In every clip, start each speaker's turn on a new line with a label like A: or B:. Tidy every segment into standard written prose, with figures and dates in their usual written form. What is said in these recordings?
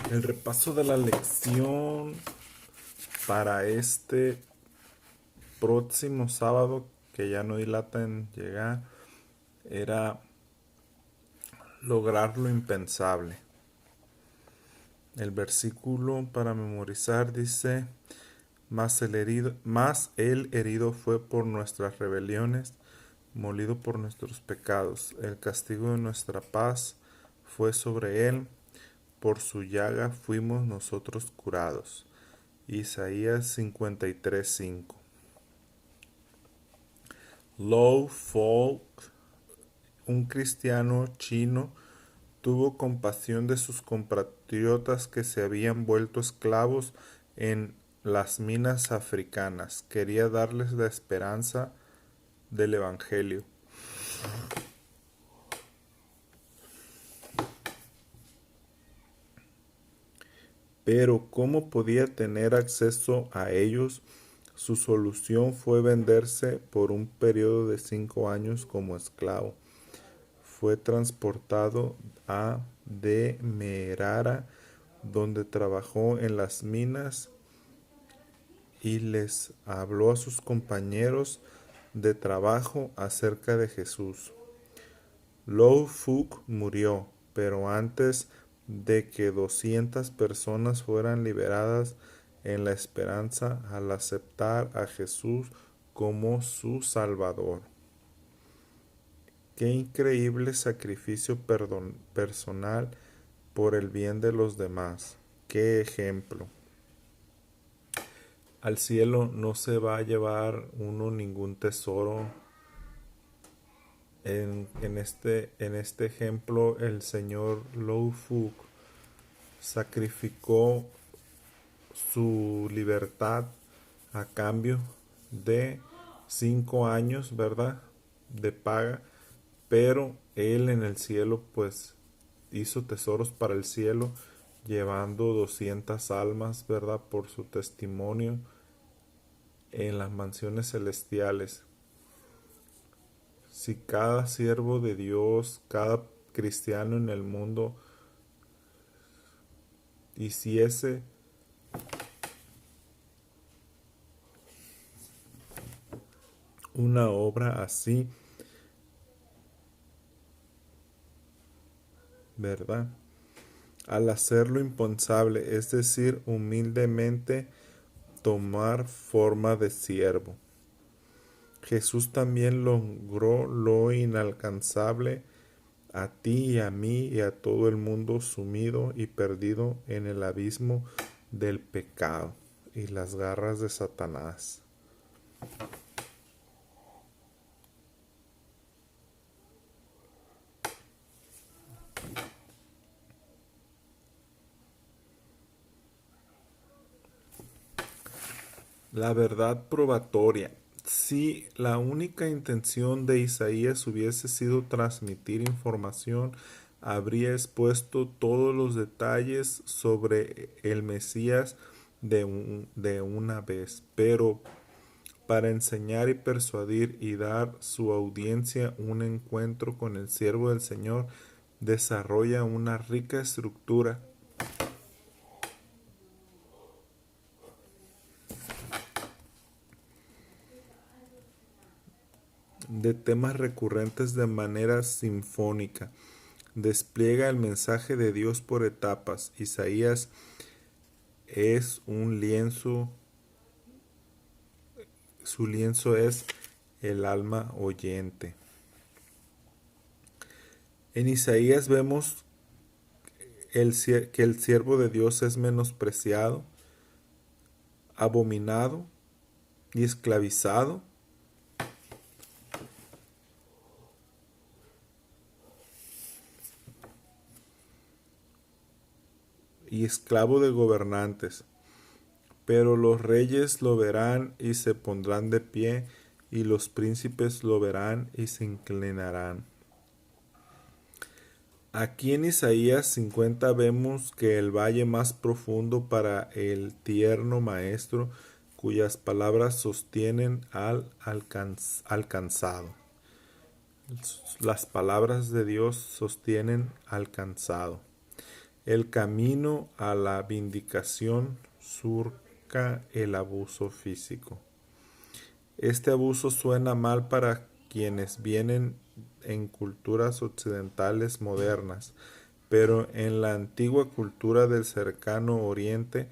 A: El repaso de la lección para este próximo sábado, que ya no dilata en llegar, era lograr lo impensable. El versículo para memorizar dice: Mas el herido fue por nuestras rebeliones, molido por nuestros pecados. El castigo de nuestra paz fue sobre él, por su llaga fuimos nosotros curados. Isaías 53:5. Lou Folk, un cristiano chino, tuvo compasión de sus compatriotas que se habían vuelto esclavos en las minas africanas. Quería darles la esperanza del Evangelio. Pero ¿cómo podía tener acceso a ellos? Su solución fue venderse por un periodo de 5 años como esclavo. Fue transportado a Demerara, donde trabajó en las minas y les habló a sus compañeros de trabajo acerca de Jesús. Lou Fuk murió, pero antes de que 200 personas fueran liberadas en la esperanza al aceptar a Jesús como su Salvador. Qué increíble sacrificio personal por el bien de los demás. Qué ejemplo. Al cielo no se va a llevar uno ningún tesoro. En este ejemplo, el señor Lou Fuk sacrificó su libertad a cambio de 5 años, ¿verdad?, de paga, pero él en el cielo pues hizo tesoros para el cielo, llevando 200 almas, ¿verdad?, por su testimonio en las mansiones celestiales. Si cada siervo de Dios, cada cristiano en el mundo hiciese una obra así, ¿verdad?, al hacer lo impensable, es decir, humildemente tomar forma de siervo. Jesús también logró lo inalcanzable, a ti y a mí y a todo el mundo sumido y perdido en el abismo del pecado y las garras de Satanás. La verdad probatoria. Si la única intención de Isaías hubiese sido transmitir información, habría expuesto todos los detalles sobre el Mesías de una vez. Pero para enseñar y persuadir y dar su audiencia un encuentro con el siervo del Señor, desarrolla una rica estructura de temas recurrentes de manera sinfónica. Despliega el mensaje de Dios por etapas. Isaías es un lienzo, su lienzo es el alma oyente. En Isaías vemos que el siervo de Dios es menospreciado, abominado y esclavizado. Y esclavo de gobernantes. Pero los reyes lo verán y se pondrán de pie, y los príncipes lo verán y se inclinarán Aquí en Isaías 50 vemos que el valle más profundo para el tierno maestro, cuyas palabras sostienen al alcanzado. Las palabras de Dios sostienen al cansado. El camino a la vindicación surca el abuso físico. Este abuso suena mal para quienes vienen en culturas occidentales modernas, pero en la antigua cultura del cercano oriente,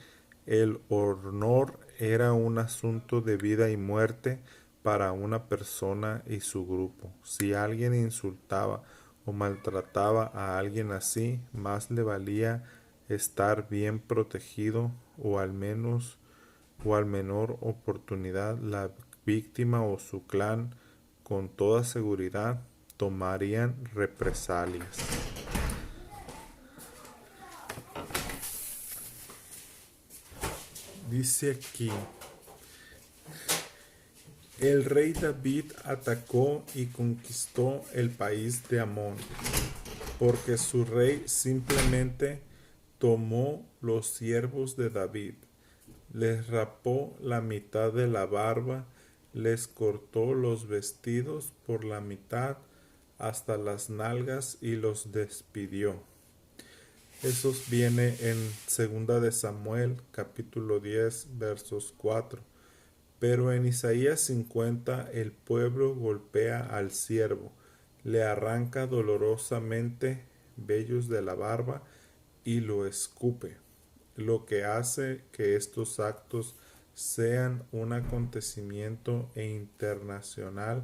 A: el honor era un asunto de vida y muerte para una persona y su grupo. Si alguien insultaba o maltrataba a alguien así, más le valía estar bien protegido o al menos o al menor oportunidad la víctima o su clan con toda seguridad tomarían represalias. Dice aquí, el rey David atacó y conquistó el país de Amón, porque su rey simplemente tomó los siervos de David, les rapó la mitad de la barba, les cortó los vestidos por la mitad hasta las nalgas y los despidió. Eso viene en 2 de Samuel, capítulo 10, versos 4. Pero en Isaías 50 el pueblo golpea al siervo, le arranca dolorosamente vellos de la barba y lo escupe, lo que hace que estos actos sean un acontecimiento internacional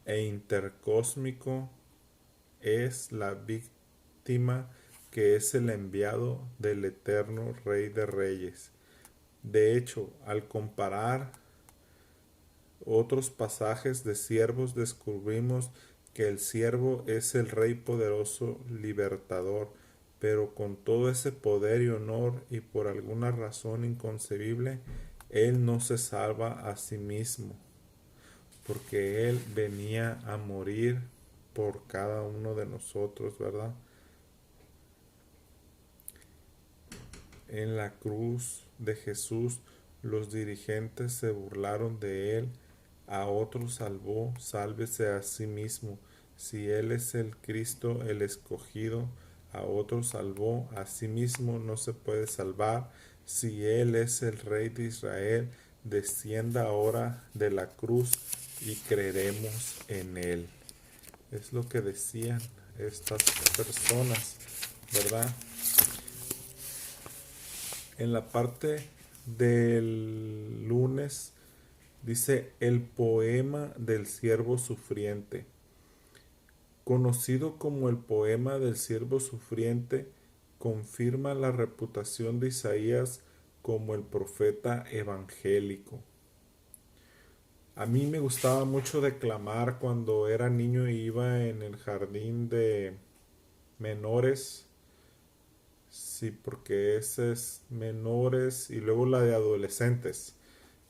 A: e intercósmico. Es la víctima que es el enviado del eterno Rey de Reyes. De hecho, al comparar otros pasajes de siervos, descubrimos que el siervo es el Rey poderoso libertador, pero con todo ese poder y honor y por alguna razón inconcebible, él no se salva a sí mismo, porque él venía a morir por cada uno de nosotros, ¿verdad? En la cruz de Jesús, los dirigentes se burlaron de él. A otros salvó, sálvese a sí mismo. Si él es el Cristo, el escogido, a otros salvó, a sí mismo no se puede salvar. Si él es el Rey de Israel, descienda ahora de la cruz y creeremos en él. Es lo que decían estas personas, ¿verdad? En la parte del lunes dice el poema del siervo sufriente. Conocido como el poema del siervo sufriente, confirma la reputación de Isaías como el profeta evangélico. A mí me gustaba mucho declamar cuando era niño y iba en el jardín de menores. Sí, porque ese es menores y luego la de adolescentes,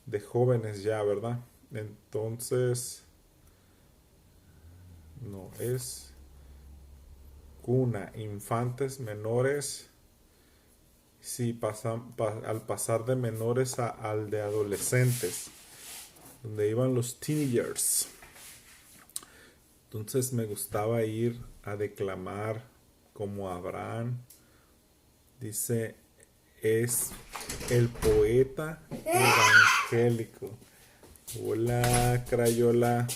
A: de jóvenes ya, ¿verdad? Entonces, no, es cuna, infantes, menores. Sí, al pasar de menores al de adolescentes, donde iban los teenagers. Entonces me gustaba ir a declamar como Abraham. Dice, es el poeta evangélico. Hola, Crayola.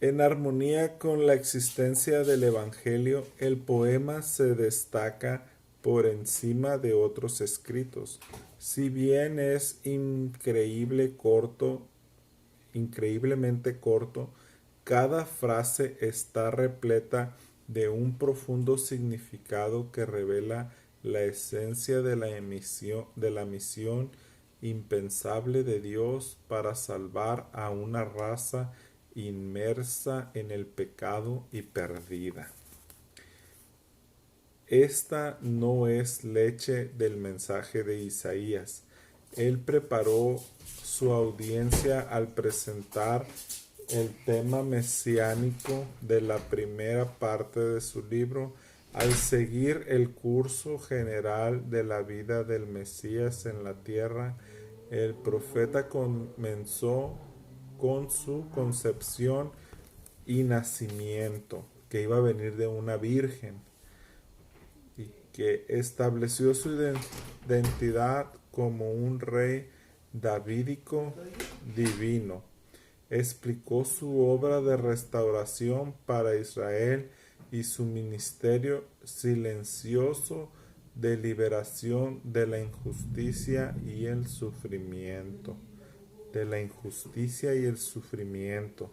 A: En armonía con la existencia del Evangelio, el poema se destaca por encima de otros escritos. Si bien es increíblemente corto, cada frase está repleta de un profundo significado que revela la esencia de la misión impensable de Dios para salvar a una raza inmersa en el pecado y perdida. Esta no es leche del mensaje de Isaías. Él preparó su audiencia al presentar el tema mesiánico de la primera parte de su libro, al seguir el curso general de la vida del Mesías en la tierra, el profeta comenzó con su concepción y nacimiento, que iba a venir de una virgen, y que estableció su identidad como un rey davídico divino. Explicó su obra de restauración para Israel y su ministerio silencioso de liberación de la injusticia y el sufrimiento. De la injusticia y el sufrimiento.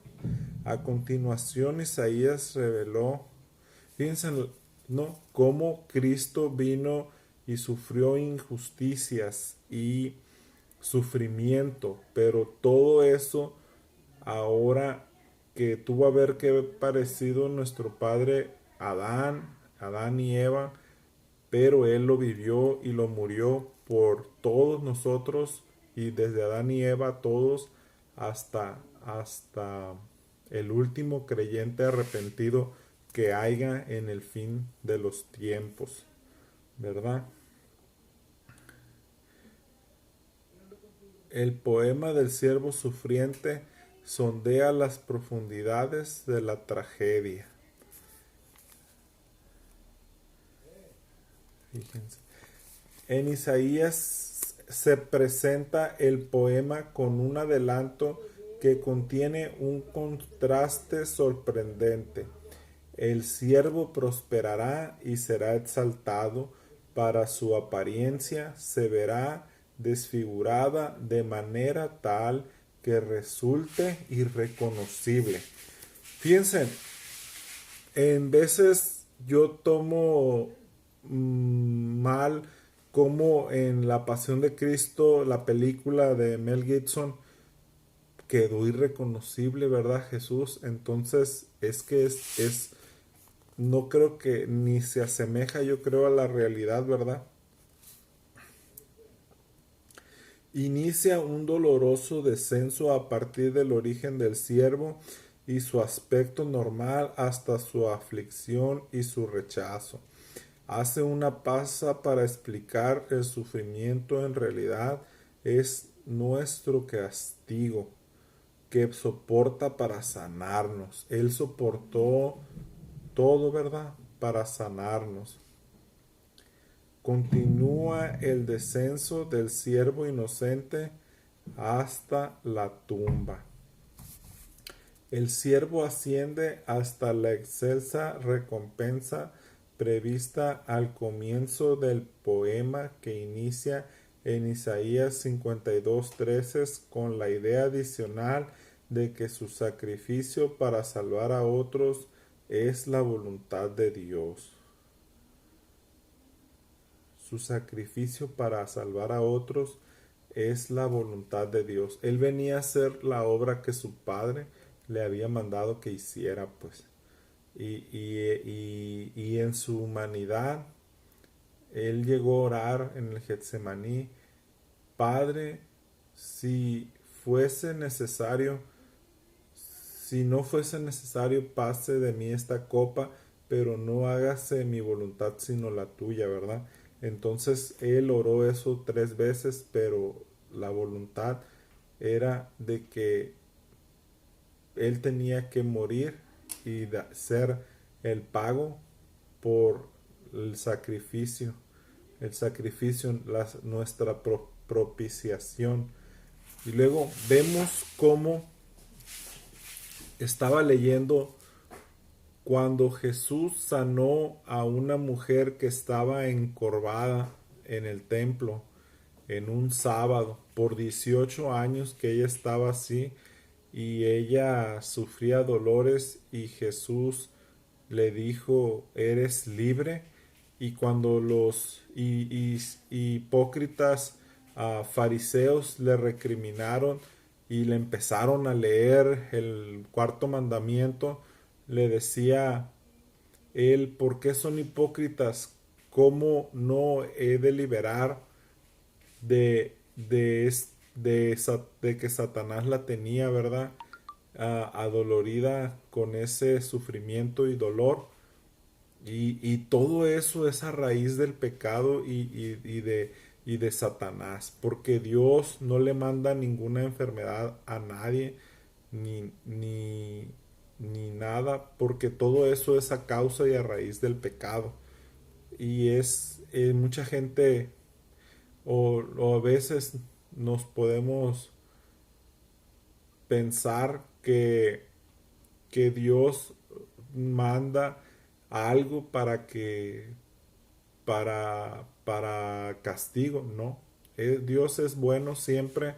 A: A continuación, Isaías reveló, fíjense, ¿no?, cómo Cristo vino y sufrió injusticias y sufrimiento, pero todo eso ahora que tuvo a ver que parecido nuestro padre Adán y Eva, pero él lo vivió y lo murió por todos nosotros, y desde Adán y Eva todos hasta el último creyente arrepentido que haya en el fin de los tiempos, ¿verdad? El poema del siervo sufriente sondea las profundidades de la tragedia. Fíjense. En Isaías se presenta el poema con un adelanto que contiene un contraste sorprendente. El siervo prosperará y será exaltado, para su apariencia se verá desfigurada de manera tal que resulte irreconocible. Fíjense, en veces yo tomo mal como en La Pasión de Cristo, la película de Mel Gibson, quedó irreconocible, ¿verdad? Jesús. Entonces es que no creo que ni se asemeja, yo creo, a la realidad, ¿verdad? Inicia un doloroso descenso a partir del origen del siervo y su aspecto normal hasta su aflicción y su rechazo. Hace una pausa para explicar el sufrimiento en realidad es nuestro castigo que soporta para sanarnos. Él soportó todo, ¿verdad? Para sanarnos. Continúa el descenso del siervo inocente hasta la tumba. El siervo asciende hasta la excelsa recompensa prevista al comienzo del poema, que inicia en Isaías 52:13 con la idea adicional de que su sacrificio para salvar a otros es la voluntad de Dios. Su sacrificio para salvar a otros es la voluntad de Dios. Él venía a hacer la obra que su padre le había mandado que hiciera, pues. Y en su humanidad, él llegó a orar en el Getsemaní: Padre, si fuese necesario, si no fuese necesario, pase de mí esta copa, pero no hágase mi voluntad sino la tuya, ¿verdad? Entonces él oró eso 3 veces, pero la voluntad era de que él tenía que morir y ser el pago por el sacrificio, nuestra propiciación. Y luego vemos cómo estaba leyendo cuando Jesús sanó a una mujer que estaba encorvada en el templo en un sábado, por 18 años que ella estaba así, y ella sufría dolores, y Jesús le dijo: eres libre. Y cuando los hipócritas fariseos le recriminaron y le empezaron a leer el cuarto mandamiento, le decía él: ¿por qué son hipócritas? ¿Cómo no he de liberar de que Satanás la tenía, ¿verdad? adolorida con ese sufrimiento y dolor. Y todo eso es a raíz del pecado y de Satanás, porque Dios no le manda ninguna enfermedad a nadie, ni, ni, ni nada, porque todo eso es a causa y a raíz del pecado. Y es mucha gente, o a veces nos podemos pensar que Dios manda algo para castigo, no. Dios es bueno siempre,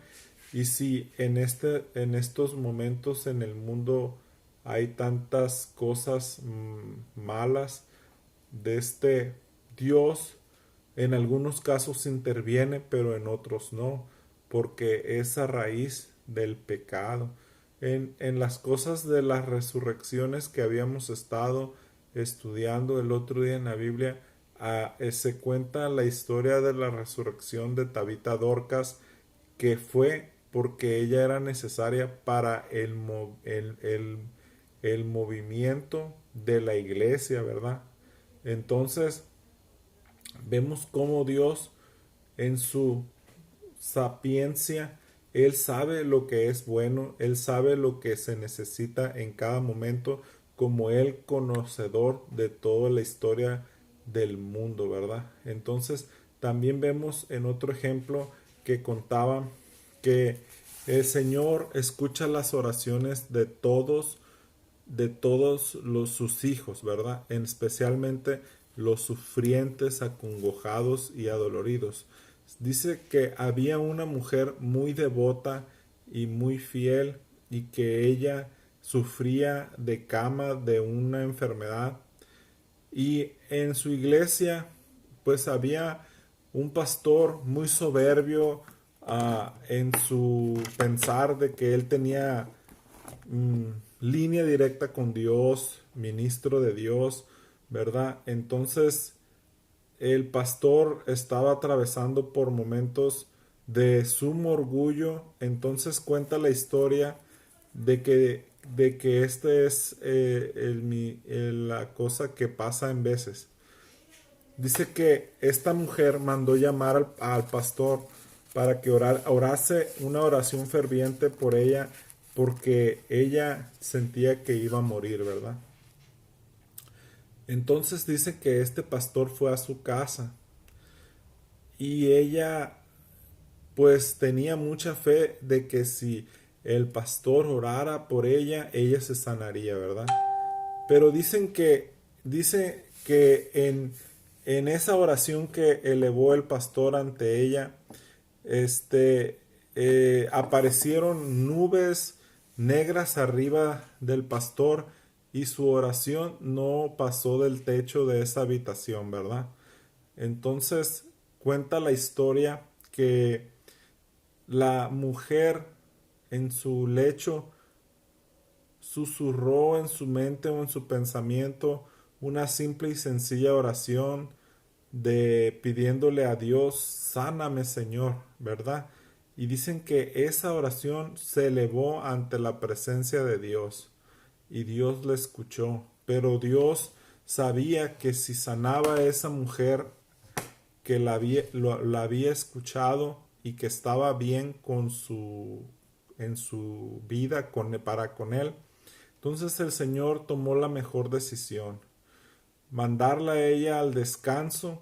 A: y si en estos momentos en el mundo hay tantas cosas malas, de Dios en algunos casos interviene, pero en otros no, porque es a raíz del pecado. En las cosas de las resurrecciones que habíamos estado estudiando el otro día en la Biblia, se cuenta la historia de la resurrección de Tabita Dorcas, que fue porque ella era necesaria para el movimiento de la iglesia, ¿verdad? Entonces, vemos cómo Dios en su sapiencia, Él sabe lo que es bueno, Él sabe lo que se necesita en cada momento, como el conocedor de toda la historia del mundo, ¿verdad? Entonces, también vemos en otro ejemplo que contaba que el Señor escucha las oraciones de todos sus hijos, ¿verdad? Especialmente los sufrientes, acongojados y adoloridos. Dice que había una mujer muy devota y muy fiel, y que ella sufría de cama de una enfermedad, y en su iglesia pues había un pastor muy soberbio, en su pensar de que él tenía mm, línea directa con Dios, ministro de Dios, ¿verdad? Entonces el pastor estaba atravesando por momentos de sumo orgullo. Entonces cuenta la historia de que este es la cosa que pasa en veces. Dice que esta mujer mandó llamar al pastor para que orase una oración ferviente por ella, porque ella sentía que iba a morir, ¿verdad? Entonces dice que este pastor fue a su casa, y ella pues tenía mucha fe de que si el pastor orara por ella, ella se sanaría, ¿verdad? Pero dice que en esa oración que elevó el pastor ante ella, este, aparecieron nubes negras arriba del pastor, y su oración no pasó del techo de esa habitación, ¿verdad? Entonces cuenta la historia que la mujer en su lecho susurró en su mente o en su pensamiento una simple y sencilla oración de pidiéndole a Dios: sáname, Señor, ¿verdad? Y dicen que esa oración se elevó ante la presencia de Dios, y Dios la escuchó. Pero Dios sabía que si sanaba a esa mujer, que la había escuchado y que estaba bien en su vida para con él, entonces el Señor tomó la mejor decisión: mandarla a ella al descanso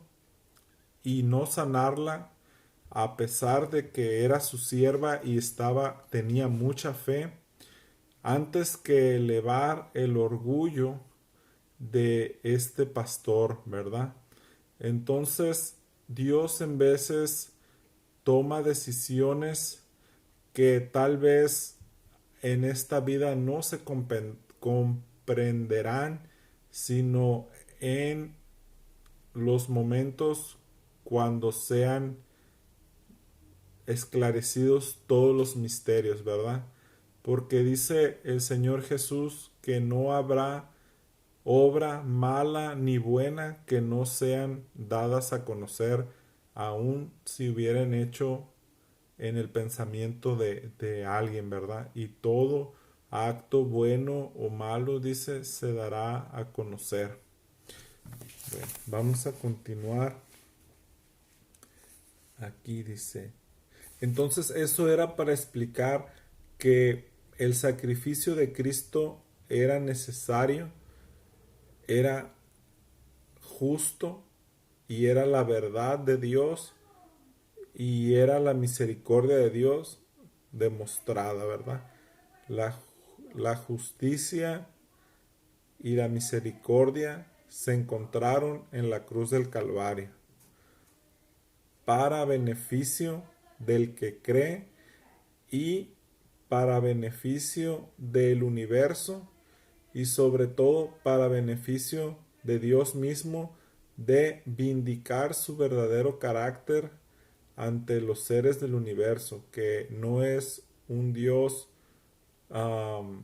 A: y no sanarla, a pesar de que era su sierva y tenía mucha fe, antes que elevar el orgullo de este pastor, ¿verdad? Entonces Dios en veces toma decisiones que tal vez en esta vida no se comprenderán, sino en los momentos cuando sean esclarecidos todos los misterios, ¿verdad? Porque dice el Señor Jesús que no habrá obra mala ni buena que no sean dadas a conocer, aun si hubieran hecho en el pensamiento de alguien, ¿verdad? Y todo acto bueno o malo, dice, se dará a conocer. Bueno, vamos a continuar. Aquí dice, entonces eso era para explicar que el sacrificio de Cristo era necesario, era justo y era la verdad de Dios y era la misericordia de Dios demostrada, ¿verdad? La, la justicia y la misericordia se encontraron en la cruz del Calvario para beneficio del que cree y para beneficio del universo y sobre todo para beneficio de Dios mismo de vindicar su verdadero carácter ante los seres del universo, que no es un Dios um,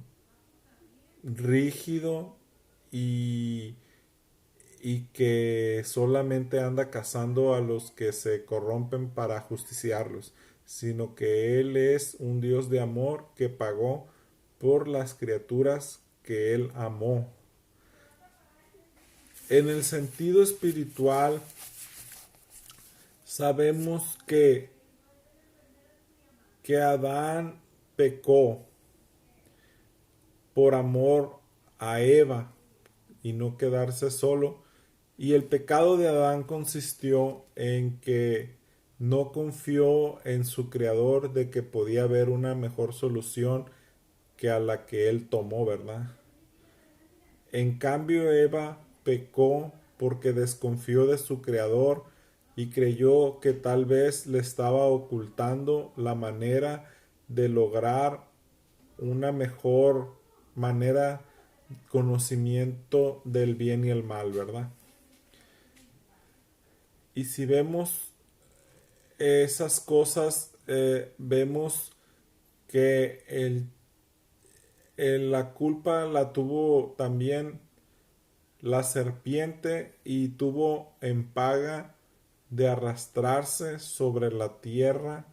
A: rígido y, y que solamente anda cazando a los que se corrompen para justiciarlos, sino que Él es un Dios de amor que pagó por las criaturas que Él amó. En el sentido espiritual, sabemos que Adán pecó por amor a Eva y no quedarse solo. Y el pecado de Adán consistió en que no confió en su creador de que podía haber una mejor solución que a la que él tomó, ¿verdad? En cambio, Eva pecó porque desconfió de su creador y creyó que tal vez le estaba ocultando la manera de lograr una mejor manera, conocimiento del bien y el mal, ¿verdad? Y si vemos esas cosas, vemos que la culpa la tuvo también la serpiente y tuvo en paga de arrastrarse sobre la tierra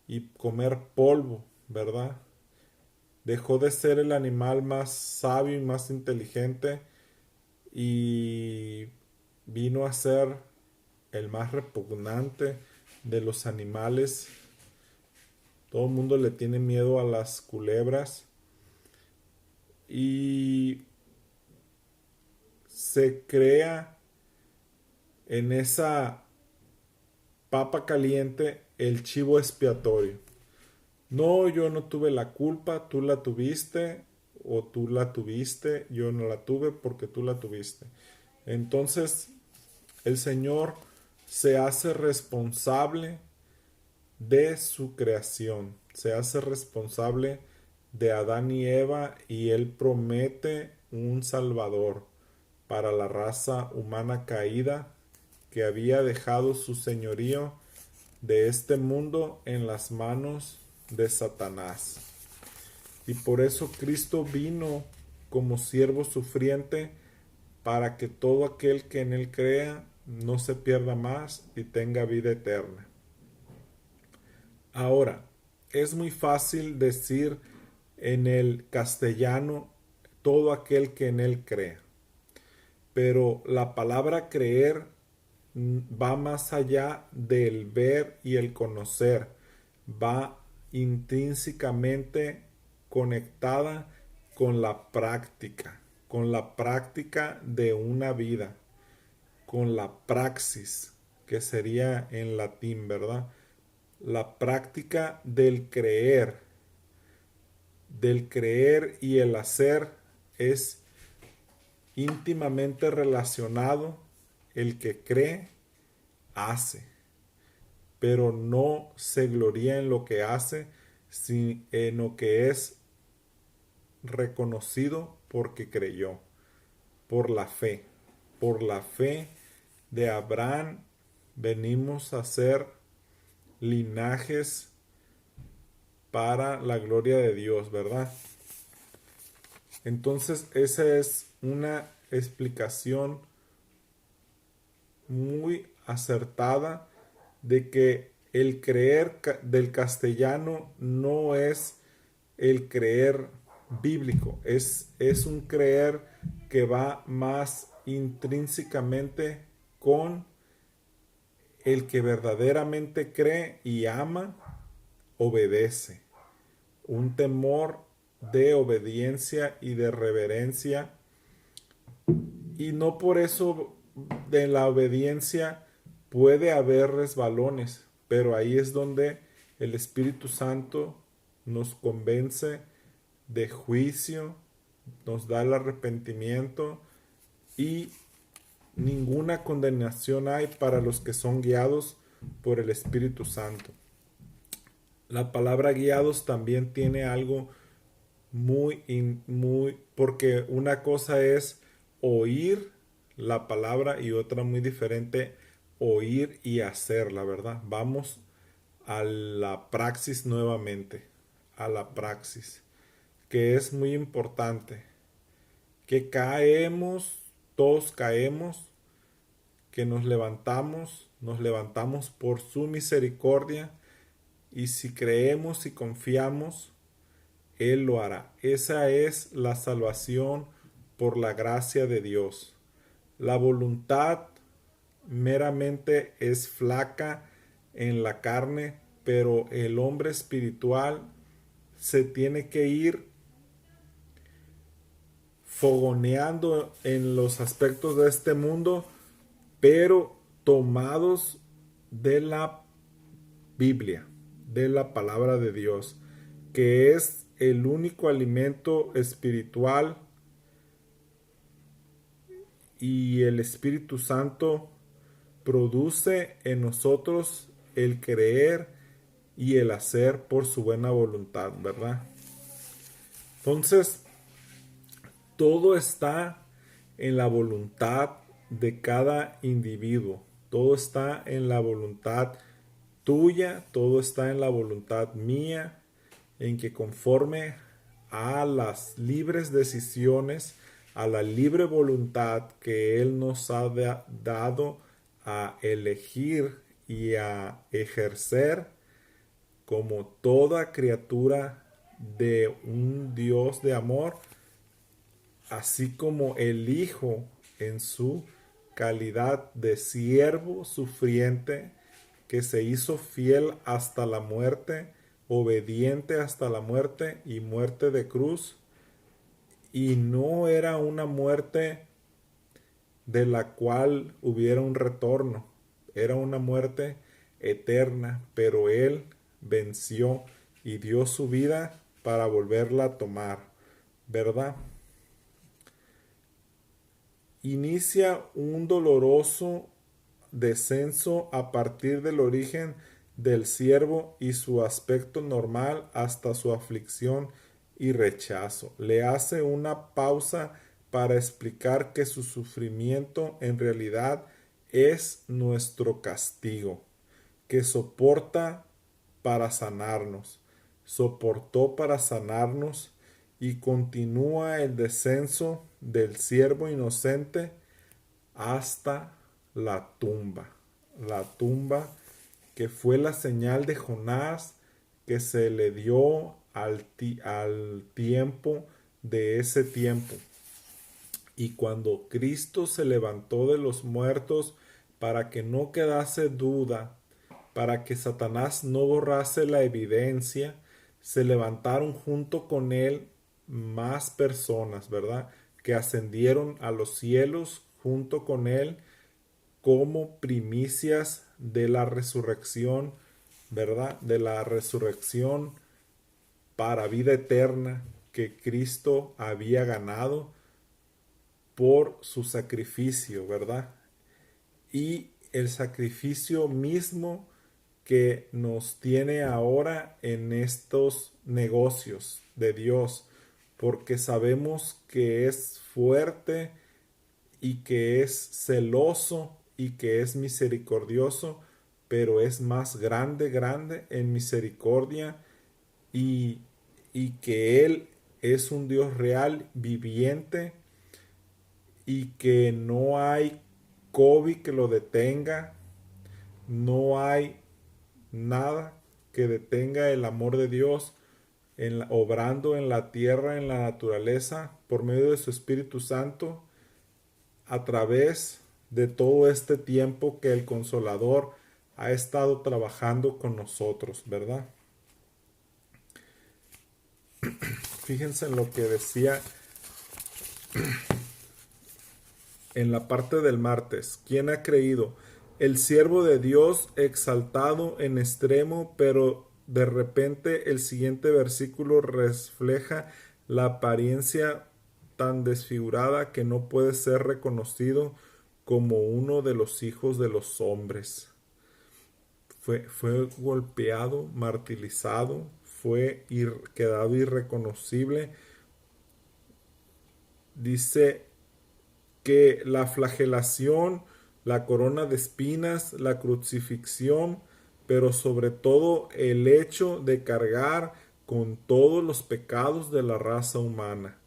A: y comer polvo, ¿verdad? Dejó de ser el animal más sabio y más inteligente y vino a ser el más repugnante de los animales. Todo el mundo le tiene miedo a las culebras y se crea en esa papa caliente el chivo expiatorio. No, yo no tuve la culpa, tú la tuviste, o tú la tuviste, yo no la tuve porque tú la tuviste. Entonces el Señor se hace responsable de su creación, se hace responsable de Adán y Eva y Él promete un Salvador para la raza humana caída que había dejado su señorío de este mundo en las manos de Satanás. Y por eso Cristo vino como siervo sufriente para que todo aquel que en Él crea no se pierda más y tenga vida eterna. Ahora, es muy fácil decir en el castellano todo aquel que en Él crea, pero la palabra creer va más allá del ver y el conocer, va intrínsecamente conectada con la práctica de una vida, con la praxis, que sería en latín, ¿verdad? La práctica del creer y el hacer es íntimamente relacionado. El que cree, hace, pero no se gloría en lo que hace, sino en lo que es reconocido porque creyó, por la fe. Por la fe de Abraham venimos a ser linajes para la gloria de Dios, ¿verdad? Entonces esa es una explicación muy acertada de que el creer del castellano no es el creer bíblico, es un creer que va más intrínsecamente con el que verdaderamente cree y ama, obedece. Un temor de obediencia y de reverencia, y no por eso de la obediencia puede haber resbalones, pero ahí es donde el Espíritu Santo nos convence de juicio, nos da el arrepentimiento, y ninguna condenación hay para los que son guiados por el Espíritu Santo. La palabra guiados también tiene algo porque una cosa es oír la palabra y otra muy diferente, oír y hacer, la verdad. Vamos a la praxis nuevamente, a la praxis, que es muy importante, que caemos, todos caemos, que nos levantamos por su misericordia, y si creemos y confiamos, Él lo hará. Esa es la salvación por la gracia de Dios. La voluntad meramente es flaca en la carne, pero el hombre espiritual se tiene que ir fogoneando en los aspectos de este mundo, pero tomados de la Biblia, de la palabra de Dios, que es el único alimento espiritual, y el Espíritu Santo produce en nosotros el creer y el hacer por su buena voluntad, ¿verdad? Entonces, todo está en la voluntad de cada individuo, todo está en la voluntad tuya, todo está en la voluntad mía, en que conforme a las libres decisiones, a la libre voluntad que Él nos ha dado a elegir y a ejercer como toda criatura de un Dios de amor, así como el Hijo en su calidad de siervo sufriente, que se hizo fiel hasta la muerte, obediente hasta la muerte y muerte de cruz. Y no era una muerte de la cual hubiera un retorno, era una muerte eterna, pero Él venció y dio su vida para volverla a tomar, ¿verdad? Inicia un doloroso descenso a partir del origen del siervo y su aspecto normal hasta su aflicción y rechazo. Le hace una pausa para explicar que su sufrimiento en realidad es nuestro castigo, que soporta para sanarnos, soportó para sanarnos, y continúa el descenso del siervo inocente hasta la tumba que fue la señal de Jonás que se le dio al tiempo de ese tiempo. Y cuando Cristo se levantó de los muertos, para que no quedase duda, para que Satanás no borrase la evidencia, se levantaron junto con él más personas, ¿verdad? Que ascendieron a los cielos junto con él como primicias de la resurrección, ¿verdad? De la resurrección para vida eterna que Cristo había ganado por su sacrificio, ¿verdad? Y el sacrificio mismo que nos tiene ahora en estos negocios de Dios, porque sabemos que es fuerte y que es celoso y que es misericordioso, pero es más grande en misericordia, y, y que Él es un Dios real, viviente, y que no hay COVID que lo detenga, no hay nada que detenga el amor de Dios, obrando en la tierra, en la naturaleza, por medio de su Espíritu Santo, a través de todo este tiempo que el Consolador ha estado trabajando con nosotros, ¿verdad? Fíjense en lo que decía en la parte del martes. ¿Quién ha creído? El siervo de Dios exaltado en extremo, pero de repente el siguiente versículo refleja la apariencia tan desfigurada que no puede ser reconocido como uno de los hijos de los hombres. Fue golpeado, martirizado, quedado irreconocible. Dice que la flagelación, la corona de espinas, la crucifixión, pero sobre todo el hecho de cargar con todos los pecados de la raza humana,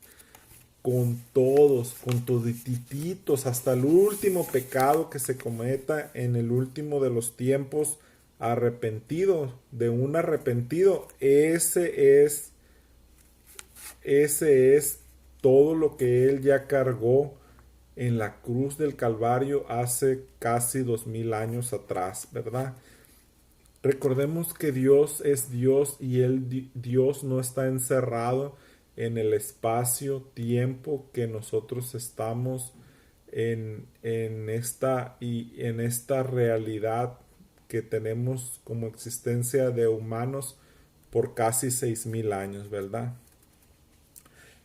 A: con todos, con todititos, hasta el último pecado que se cometa en el último de los tiempos, arrepentido, de un arrepentido, ese es todo lo que él ya cargó en la cruz del Calvario hace casi 2000 años atrás, ¿verdad? Recordemos que Dios es Dios y Dios no está encerrado en el espacio-tiempo que nosotros estamos en esta realidad que tenemos como existencia de humanos por casi 6000 años, ¿verdad?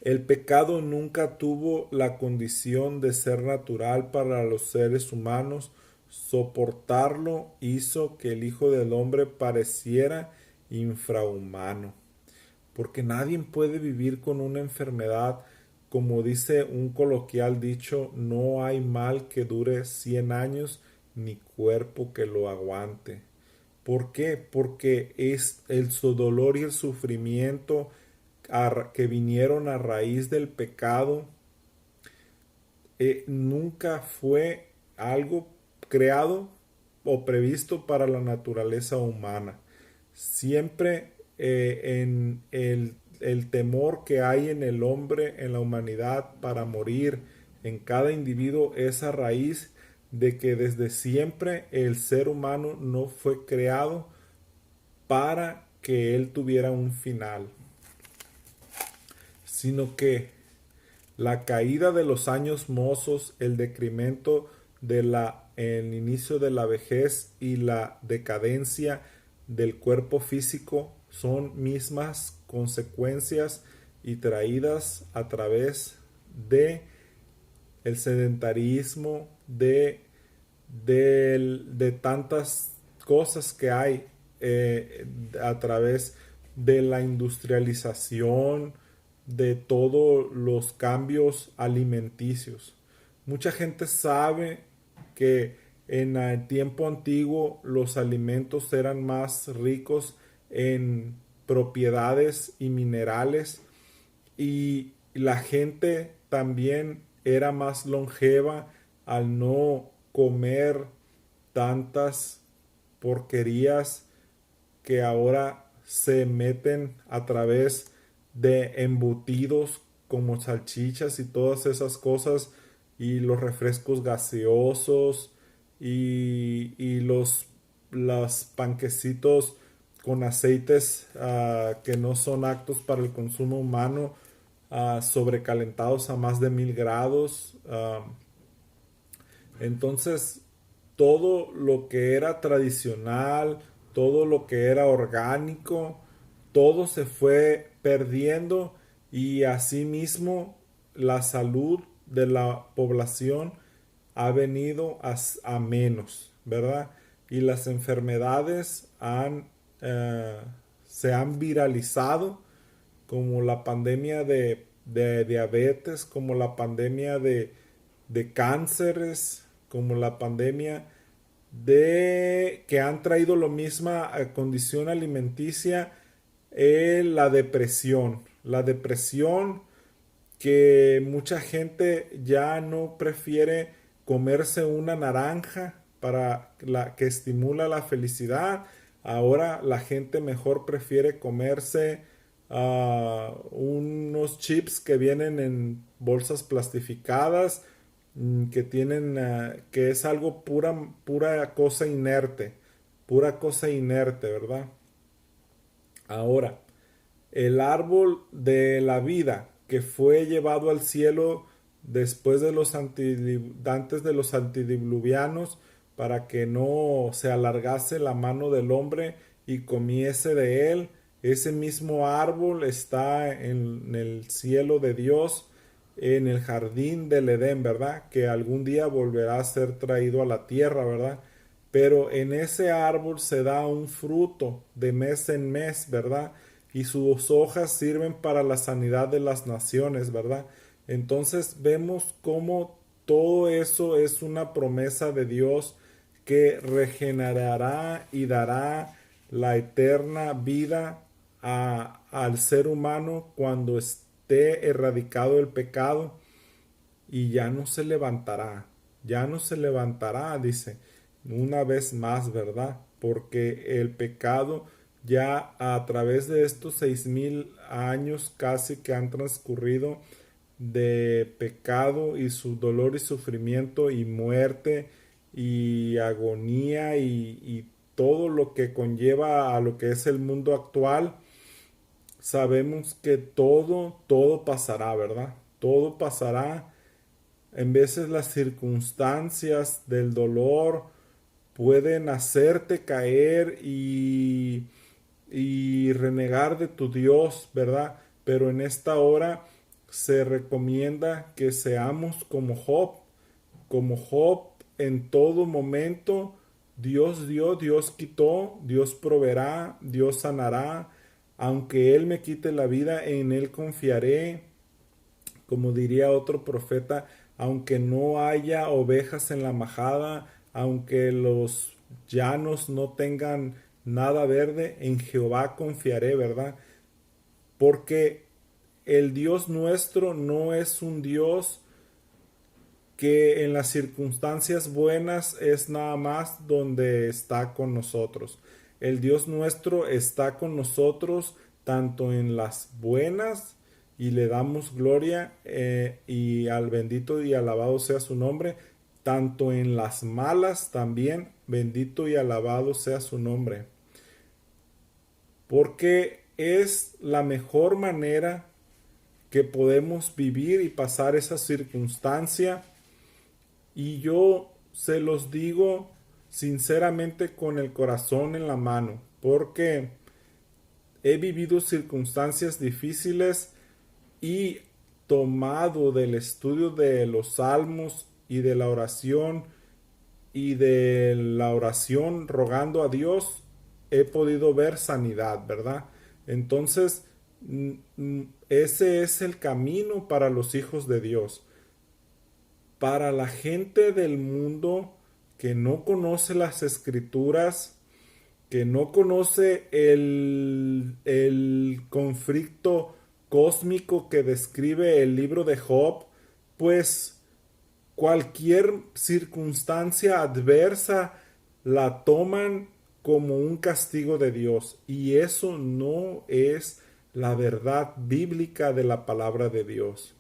A: El pecado nunca tuvo la condición de ser natural para los seres humanos. Soportarlo hizo que el Hijo del Hombre pareciera infrahumano. Porque nadie puede vivir con una enfermedad. Como dice un coloquial dicho, no hay mal que dure 100 años ni cuerpo que lo aguante. ¿Por qué? Porque es su dolor y el sufrimiento que vinieron a raíz del pecado, nunca fue algo creado o previsto para la naturaleza humana. Siempre en el temor que hay en el hombre, en la humanidad, para morir en cada individuo es a raíz de que desde siempre el ser humano no fue creado para que él tuviera un final, sino que la caída de los años mozos, el decremento el inicio de la vejez y la decadencia del cuerpo físico son mismas consecuencias y traídas a través de el sedentarismo, de tantas cosas que hay a través de la industrialización, de todos los cambios alimenticios. Mucha gente sabe que en el tiempo antiguo los alimentos eran más ricos en propiedades y minerales y la gente también era más longeva al no comer tantas porquerías que ahora se meten a través de embutidos como salchichas y todas esas cosas y los refrescos gaseosos y los panquecitos con aceites que no son aptos para el consumo humano, sobrecalentados a más de 1000 grados. Entonces, todo lo que era tradicional, todo lo que era orgánico, todo se fue perdiendo y asimismo la salud de la población ha venido a menos, ¿verdad? Y las enfermedades se han viralizado, como la pandemia de diabetes, como la pandemia de cánceres, como la pandemia de que han traído la misma condición alimenticia, la depresión que mucha gente ya no prefiere comerse una naranja para la que estimula la felicidad. Ahora la gente mejor prefiere comerse unos chips que vienen en bolsas plastificadas, que tienen, que es algo pura cosa inerte, ¿verdad? Ahora, el árbol de la vida que fue llevado al cielo después de antes de los antediluvianos para que no se alargase la mano del hombre y comiese de él. Ese mismo árbol está en el cielo de Dios, en el jardín del Edén, ¿verdad? Que algún día volverá a ser traído a la tierra, ¿verdad? Pero en ese árbol se da un fruto de mes en mes, ¿verdad? Y sus hojas sirven para la sanidad de las naciones, ¿verdad? Entonces vemos cómo todo eso es una promesa de Dios que regenerará y dará la eterna vida al ser humano cuando esté erradicado el pecado y ya no se levantará, dice, una vez más, ¿verdad? Porque el pecado ya a través de estos 6000 años casi que han transcurrido de pecado y su dolor y sufrimiento y muerte y agonía y todo lo que conlleva a lo que es el mundo actual, sabemos que todo pasará, ¿verdad? Todo pasará. En veces las circunstancias del dolor pueden hacerte caer y renegar de tu Dios, ¿verdad? Pero en esta hora se recomienda que seamos como Job en todo momento. Dios dio, Dios quitó, Dios proveerá, Dios sanará. Aunque Él me quite la vida, en Él confiaré. Como diría otro profeta, aunque no haya ovejas en la majada, aunque los llanos no tengan nada verde, en Jehová confiaré, ¿verdad? Porque el Dios nuestro no es un Dios que en las circunstancias buenas es nada más donde está con nosotros. El Dios nuestro está con nosotros tanto en las buenas y le damos gloria y al bendito y alabado sea su nombre, tanto en las malas también, bendito y alabado sea su nombre. Porque es la mejor manera que podemos vivir y pasar esa circunstancia. Y yo se los digo sinceramente con el corazón en la mano, porque he vivido circunstancias difíciles y tomado del estudio de los salmos y de la oración rogando a Dios, he podido ver sanidad, ¿verdad? Entonces, ese es el camino para los hijos de Dios. Para la gente del mundo que no conoce las escrituras, que no conoce el conflicto cósmico que describe el libro de Job, pues cualquier circunstancia adversa la toman como un castigo de Dios. Y eso no es la verdad bíblica de la palabra de Dios.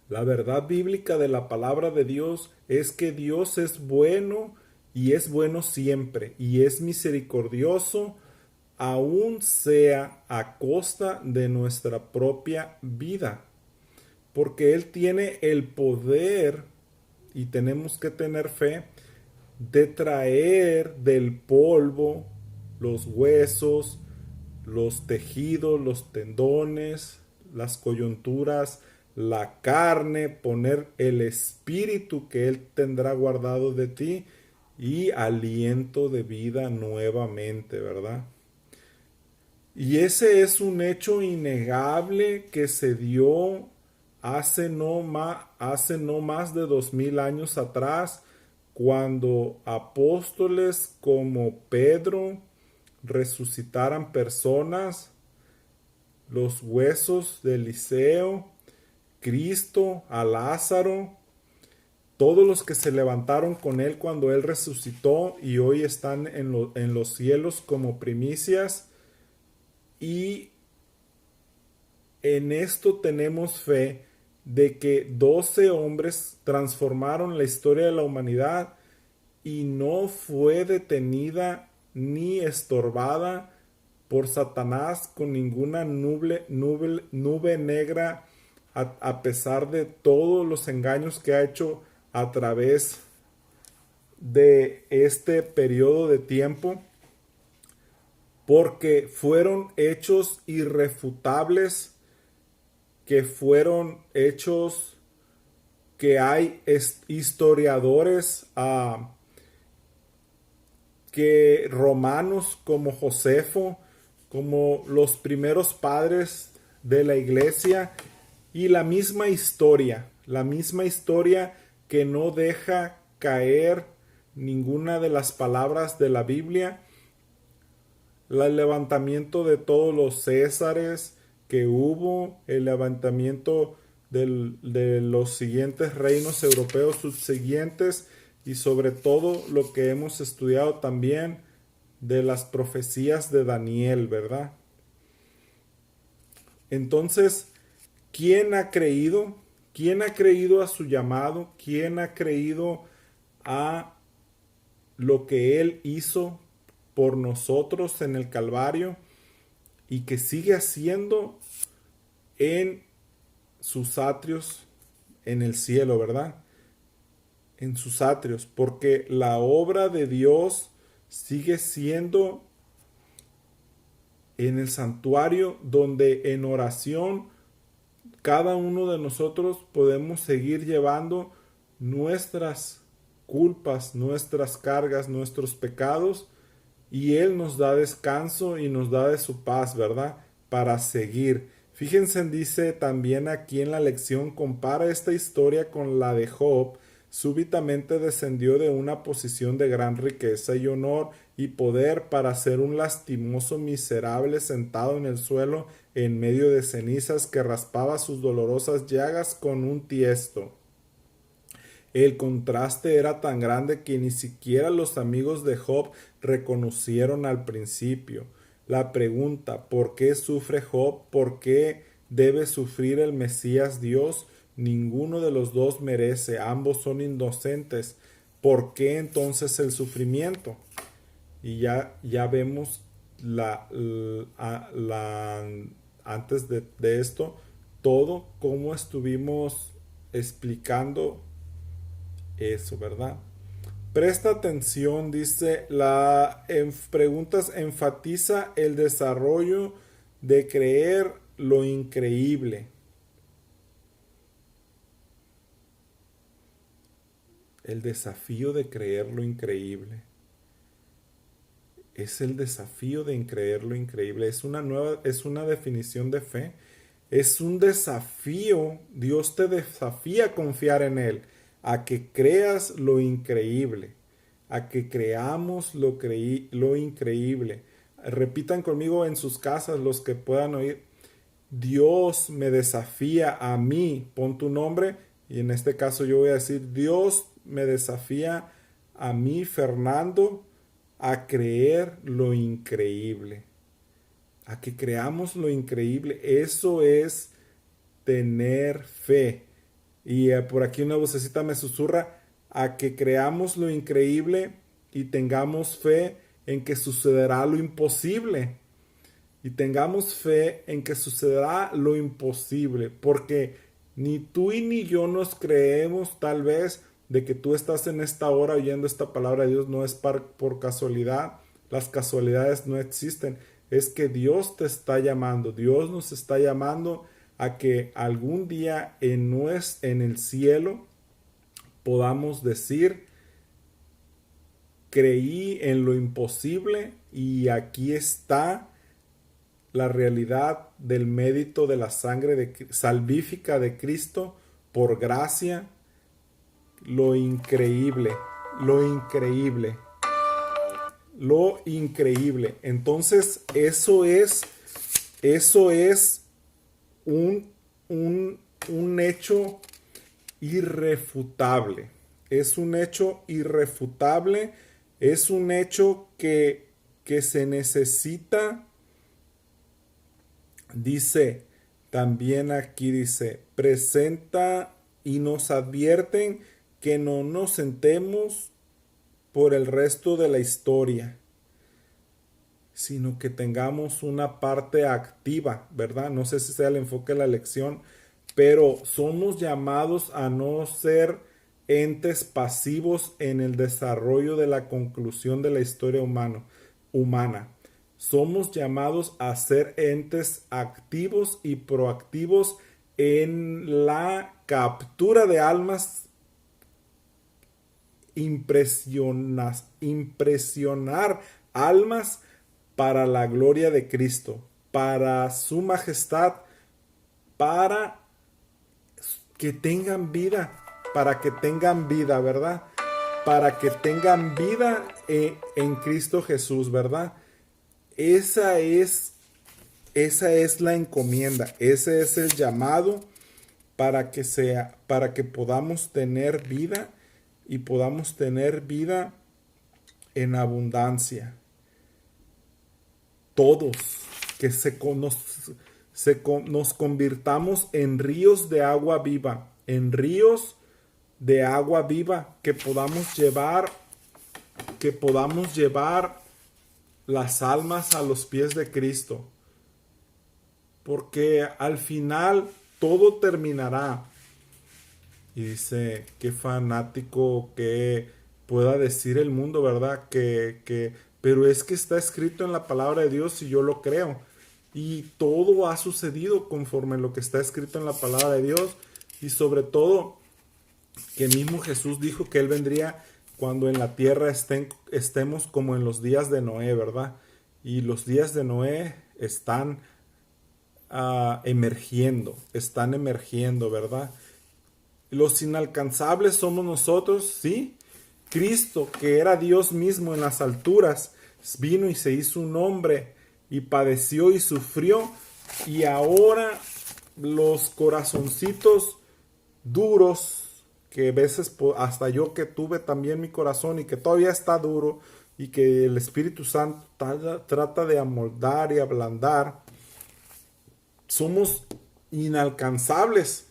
A: La verdad bíblica de la palabra de Dios es que Dios es bueno y es bueno siempre y es misericordioso, aun sea a costa de nuestra propia vida, porque Él tiene el poder, y tenemos que tener fe, de traer del polvo los huesos, los tejidos, los tendones, las coyunturas, la carne, poner el espíritu que Él tendrá guardado de ti y aliento de vida nuevamente, ¿verdad? Y ese es un hecho innegable que se dio hace no más de 2000 años atrás, cuando apóstoles como Pedro resucitaran personas, los huesos de Eliseo, Cristo, a Lázaro, todos los que se levantaron con él cuando él resucitó y hoy están en los cielos como primicias, y en esto tenemos fe de que 12 hombres transformaron la historia de la humanidad y no fue detenida ni estorbada por Satanás con ninguna nube negra, a pesar de todos los engaños que ha hecho a través de este periodo de tiempo, porque fueron hechos irrefutables, que fueron hechos que hay historiadores que romanos como Josefo, como los primeros padres de la iglesia, y la misma historia que no deja caer ninguna de las palabras de la Biblia, el levantamiento de todos los césares que hubo, el levantamiento de los siguientes reinos europeos subsiguientes, y sobre todo lo que hemos estudiado también de las profecías de Daniel, ¿verdad? Entonces, ¿quién ha creído? ¿Quién ha creído a su llamado? ¿Quién ha creído a lo que Él hizo por nosotros en el Calvario y que sigue haciendo en sus atrios en el cielo, ¿verdad? En sus atrios, porque la obra de Dios sigue siendo en el santuario, donde en oración cada uno de nosotros podemos seguir llevando nuestras culpas, nuestras cargas, nuestros pecados, y Él nos da descanso y nos da de su paz, ¿verdad? Para seguir. Fíjense, dice también aquí en la lección, compara esta historia con la de Job. Súbitamente descendió de una posición de gran riqueza y honor y poder para ser un lastimoso miserable sentado en el suelo en medio de cenizas, que raspaba sus dolorosas llagas con un tiesto. El contraste era tan grande que ni siquiera los amigos de Job reconocieron al principio. La pregunta, ¿por qué sufre Job? ¿Por qué debe sufrir el Mesías Dios? Ninguno de los dos merece, ambos son inocentes. ¿Por qué entonces el sufrimiento? Y ya vemos antes de esto, todo cómo estuvimos explicando eso, ¿verdad? Presta atención, dice, preguntas enfatiza el desarrollo de creer lo increíble. El desafío de creer lo increíble. Es el desafío de creer lo increíble. Es una definición de fe. Es un desafío. Dios te desafía a confiar en Él, a que creas lo increíble, a que creamos lo increíble. Repitan conmigo en sus casas los que puedan oír. Dios me desafía a mí, pon tu nombre, y en este caso yo voy a decir, Dios me desafía a mí, Fernando, a creer lo increíble, a que creamos lo increíble. Eso es tener fe. Y por aquí una vocecita me susurra, a que creamos lo increíble y tengamos fe en que sucederá lo imposible. Y tengamos fe en que sucederá lo imposible, porque ni tú y ni yo nos creemos tal vez de que tú estás en esta hora oyendo esta palabra de Dios. No es por casualidad. Las casualidades no existen. Es que Dios te está llamando. Dios nos está llamando a que algún día en el cielo podamos decir, creí en lo imposible y aquí está la realidad del mérito de la sangre salvífica de Cristo por gracia. Lo increíble, lo increíble, lo increíble. Entonces eso es un hecho irrefutable. Es un hecho irrefutable. Es un hecho que se necesita. Dice, También aquí dice, presenta y nos advierten que no nos sentemos por el resto de la historia, sino que tengamos una parte activa, ¿verdad? No sé si sea el enfoque de la lección, pero somos llamados a no ser entes pasivos en el desarrollo de la conclusión de la historia humana. Somos llamados a ser entes activos y proactivos en la captura de almas, impresionar almas para la gloria de Cristo, para su majestad, para que tengan vida, ¿verdad? Para que tengan vida en Cristo Jesús, ¿verdad? Esa es la encomienda, ese es el llamado para que podamos tener vida y podamos tener vida en abundancia. Todos, que nos convirtamos en ríos de agua viva, que podamos llevar las almas a los pies de Cristo, porque al final todo terminará. Y dice, qué fanático que pueda decir el mundo, ¿verdad? Pero es que está escrito en la palabra de Dios y yo lo creo. Y todo ha sucedido conforme lo que está escrito en la palabra de Dios. Y sobre todo, que mismo Jesús dijo que Él vendría cuando en la tierra estemos como en los días de Noé, ¿verdad? Y los días de Noé están emergiendo, ¿verdad? Los inalcanzables somos nosotros, ¿sí? Cristo, que era Dios mismo en las alturas, vino y se hizo un hombre y padeció y sufrió. Y ahora los corazoncitos duros, que a veces hasta yo que tuve también mi corazón y que todavía está duro y que el Espíritu Santo trata de amoldar y ablandar, somos inalcanzables.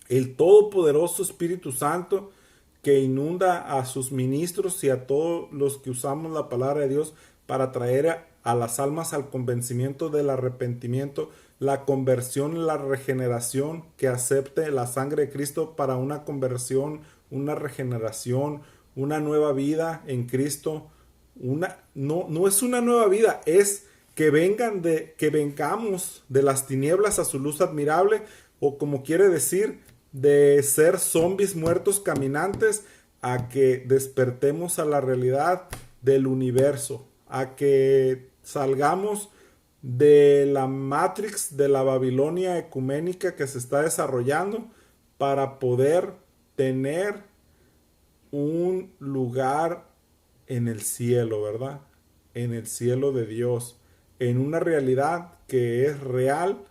A: El todopoderoso Espíritu Santo que inunda a sus ministros y a todos los que usamos la palabra de Dios para traer a las almas al convencimiento del arrepentimiento, la conversión, la regeneración, que acepte la sangre de Cristo para una conversión, una regeneración, una nueva vida en Cristo. No es una nueva vida, es que vengamos de las tinieblas a su luz admirable, o como quiere decir, de ser zombies muertos caminantes a que despertemos a la realidad del universo, a que salgamos de la Matrix, de la Babilonia ecuménica que se está desarrollando, para poder tener un lugar en el cielo, ¿verdad? En el cielo de Dios, en una realidad que es real,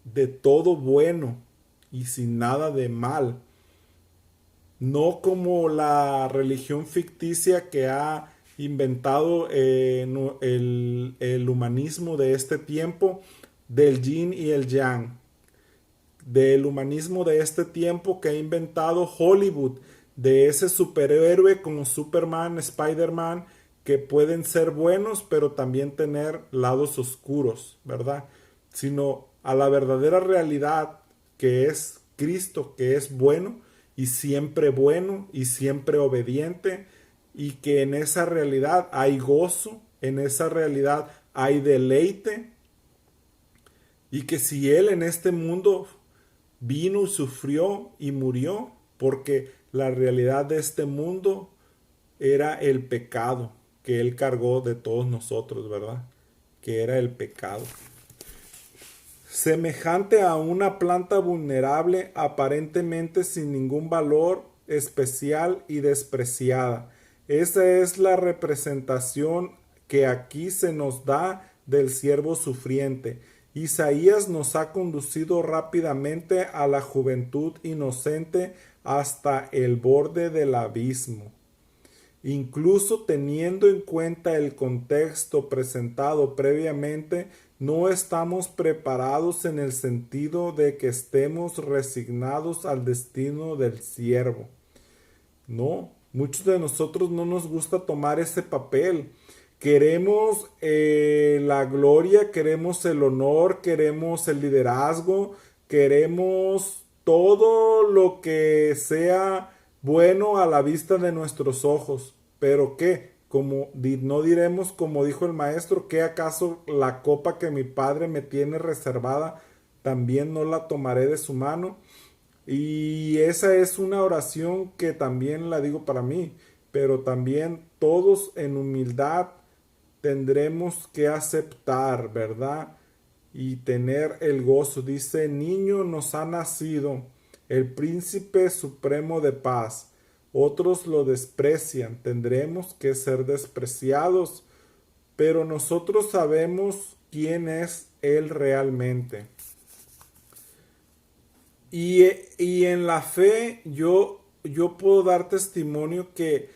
A: de todo bueno y sin nada de mal. No como la religión ficticia que ha inventado el humanismo de este tiempo, del yin y el yang. Del humanismo de este tiempo que ha inventado Hollywood, de ese superhéroe como Superman, Spider-Man, que pueden ser buenos pero también tener lados oscuros, ¿verdad? Sino a la verdadera realidad, que es Cristo, que es bueno y siempre obediente, y que en esa realidad hay gozo, en esa realidad hay deleite, y que si Él en este mundo vino, sufrió y murió, porque la realidad de este mundo era el pecado que Él cargó de todos nosotros, ¿verdad? Que era el pecado. Semejante a una planta vulnerable, aparentemente sin ningún valor especial y despreciada. Esa es la representación que aquí se nos da del siervo sufriente. Isaías nos ha conducido rápidamente a la juventud inocente hasta el borde del abismo. incluso teniendo en cuenta el contexto presentado previamente, no estamos preparados en el sentido de que estemos resignados al destino del siervo. No, muchos de nosotros no nos gusta tomar ese papel. Queremos la gloria, queremos el honor, queremos el liderazgo, queremos todo lo que sea bueno a la vista de nuestros ojos. Pero ¿qué? Como no diremos, como dijo el maestro, ¿qué acaso la copa que mi padre me tiene reservada también no la tomaré de su mano? Y esa es una oración que también la digo para mí, pero también todos en humildad tendremos que aceptar, ¿verdad? Y tener el gozo. Dice, niño nos ha nacido el príncipe supremo de paz. Otros lo desprecian, tendremos que ser despreciados, pero nosotros sabemos quién es Él realmente. Y en la fe yo puedo dar testimonio que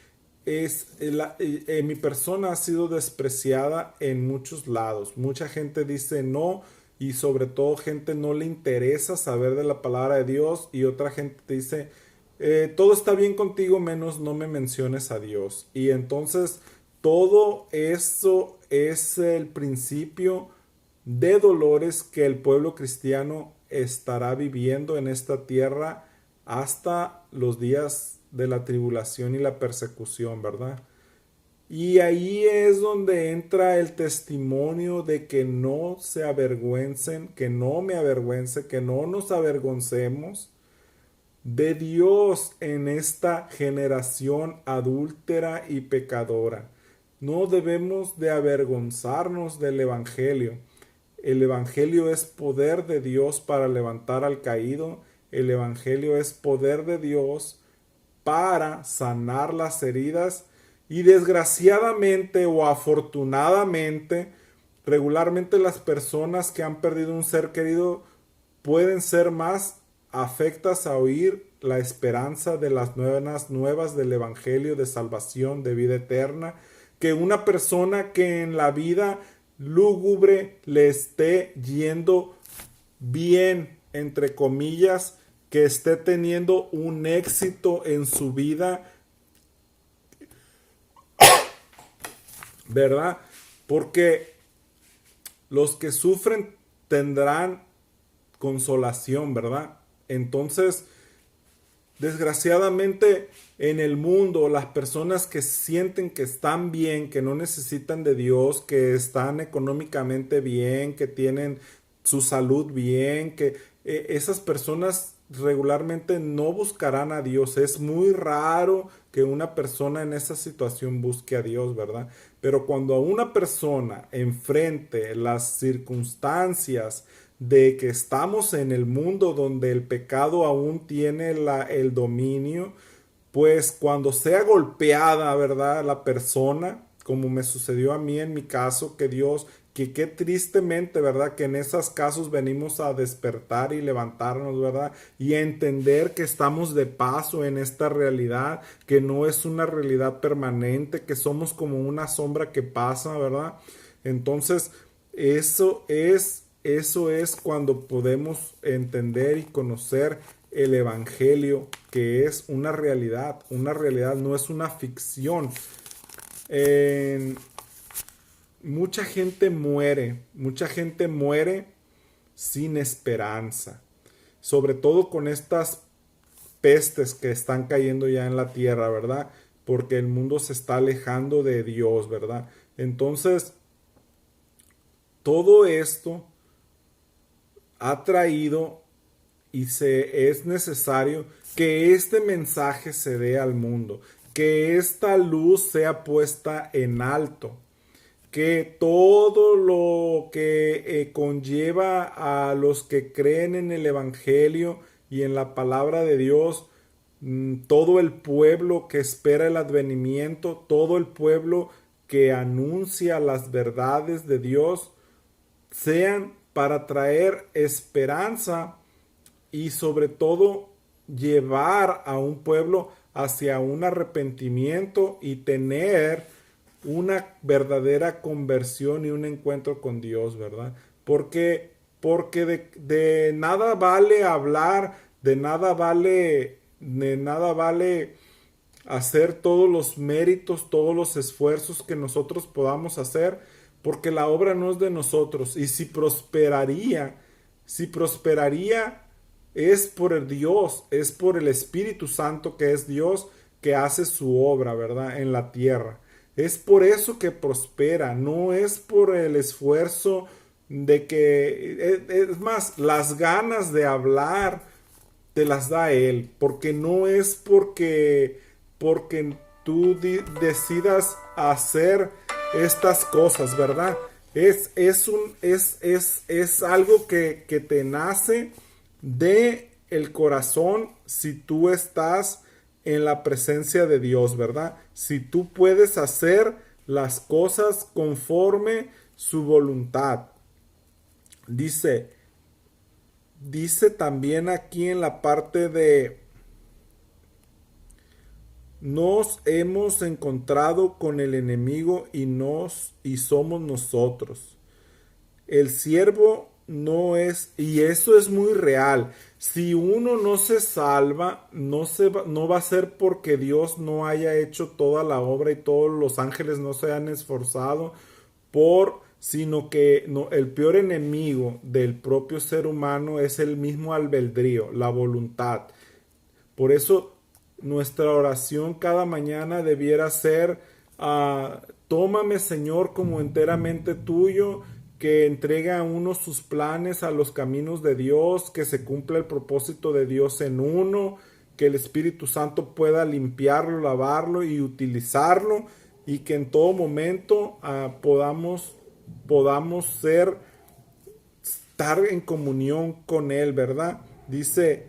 A: mi persona ha sido despreciada en muchos lados. Mucha gente dice no y sobre todo gente no le interesa saber de la palabra de Dios y otra gente te dice todo está bien contigo menos no me menciones a Dios. Y entonces todo eso es el principio de dolores que el pueblo cristiano estará viviendo en esta tierra hasta los días de la tribulación y la persecución, ¿verdad? Y ahí es donde entra el testimonio de que no se avergüencen, que no me avergüence, que no nos avergoncemos de Dios en esta generación adúltera y pecadora. No debemos de avergonzarnos del Evangelio. El Evangelio es poder de Dios para levantar al caído. El Evangelio es poder de Dios para sanar las heridas. Y desgraciadamente o afortunadamente, regularmente las personas que han perdido un ser querido pueden ser más afectas a oír la esperanza de las buenas nuevas del Evangelio de salvación, de vida eterna, que una persona que en la vida lúgubre le esté yendo bien, entre comillas, que esté teniendo un éxito en su vida, ¿verdad? Porque los que sufren tendrán consolación, ¿verdad? Entonces, desgraciadamente en el mundo, las personas que sienten que están bien, que no necesitan de Dios, que están económicamente bien, que tienen su salud bien, que esas personas regularmente no buscarán a Dios. Es muy raro que una persona en esa situación busque a Dios, ¿verdad? Pero cuando a una persona enfrente las circunstancias de que estamos en el mundo donde el pecado aún tiene el dominio, pues cuando sea golpeada, ¿verdad? La persona, como me sucedió a mí en mi caso, que Dios, que qué tristemente, ¿verdad? Que en esos casos venimos a despertar y levantarnos, ¿verdad? Y a entender que estamos de paso en esta realidad, que no es una realidad permanente, que somos como una sombra que pasa, ¿verdad? Entonces, eso es cuando podemos entender y conocer el Evangelio, que es una realidad, no es una ficción. Eh, mucha gente muere sin esperanza, sobre todo con estas pestes que están cayendo ya en la tierra, ¿verdad? Porque el mundo se está alejando de Dios, ¿verdad? Entonces, todo esto ha traído y es necesario que este mensaje se dé al mundo, que esta luz sea puesta en alto, que todo lo que conlleva a los que creen en el Evangelio y en la palabra de Dios, todo el pueblo que espera el advenimiento, todo el pueblo que anuncia las verdades de Dios, sean para traer esperanza y sobre todo llevar a un pueblo hacia un arrepentimiento y tener una verdadera conversión y un encuentro con Dios, ¿verdad? Porque de nada vale hablar, de nada vale hacer todos los méritos, todos los esfuerzos que nosotros podamos hacer, porque la obra no es de nosotros. Y si prosperaría es por el Dios, es por el Espíritu Santo que es Dios que hace su obra, ¿verdad? En la tierra. Es por eso que prospera, no es por el esfuerzo de que, es más, las ganas de hablar te las da Él, porque no es porque tú decidas hacer estas cosas, ¿verdad? Es algo que te nace de el corazón si tú estás en la presencia de Dios, ¿verdad? Si tú puedes hacer las cosas conforme su voluntad. Dice, dice también aquí en la parte de nos hemos encontrado con el enemigo y somos nosotros. El siervo no es, y eso es muy real. Si uno no se salva, no va a ser porque Dios no haya hecho toda la obra y todos los ángeles no se han esforzado sino que no, el peor enemigo del propio ser humano es el mismo albedrío, la voluntad. Por eso nuestra oración cada mañana debiera ser, tómame Señor como enteramente tuyo, que entrega a uno sus planes a los caminos de Dios, que se cumpla el propósito de Dios en uno, que el Espíritu Santo pueda limpiarlo, lavarlo y utilizarlo, y que en todo momento podamos estar en comunión con Él, ¿verdad? Dice,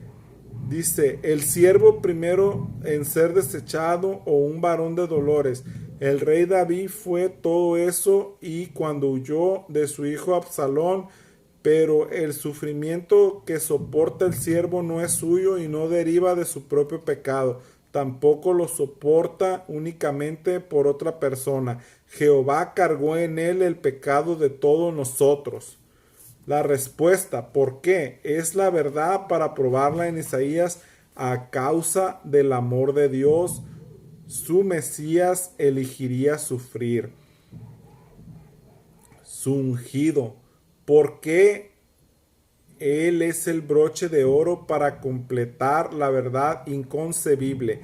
A: el siervo primero en ser desechado o un varón de dolores. El rey David fue todo eso y cuando huyó de su hijo Absalón, pero el sufrimiento que soporta el siervo no es suyo y no deriva de su propio pecado. Tampoco lo soporta únicamente por otra persona. Jehová cargó en él el pecado de todos nosotros. La respuesta, ¿por qué? Es la verdad para probarla en Isaías a causa del amor de Dios. Su Mesías elegiría sufrir. Su ungido. ¿Por qué? Él es el broche de oro para completar la verdad inconcebible.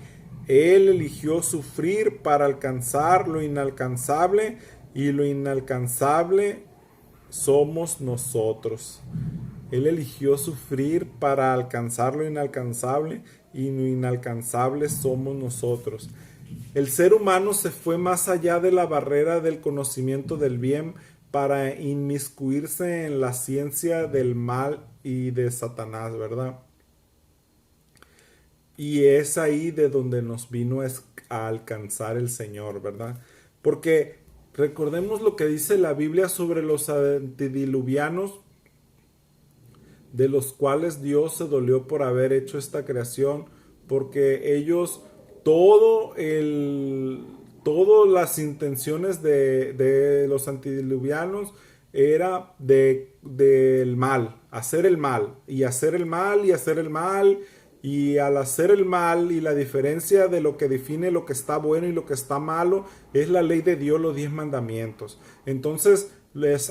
A: Él eligió sufrir para alcanzar lo inalcanzable y lo inalcanzable somos nosotros. Él eligió sufrir para alcanzar lo inalcanzable y lo inalcanzable somos nosotros. El ser humano se fue más allá de la barrera del conocimiento del bien para inmiscuirse en la ciencia del mal y de Satanás, ¿verdad? Y es ahí de donde nos vino a alcanzar el Señor, ¿verdad? Porque recordemos lo que dice la Biblia sobre los antediluvianos, de los cuales Dios se dolió por haber hecho esta creación, porque ellos, todas las intenciones de los antediluvianos era del mal, hacer el mal, y hacer el mal, y hacer el mal, y al hacer el mal, y la diferencia de lo que define lo que está bueno y lo que está malo, es la ley de Dios, los 10 mandamientos. Entonces,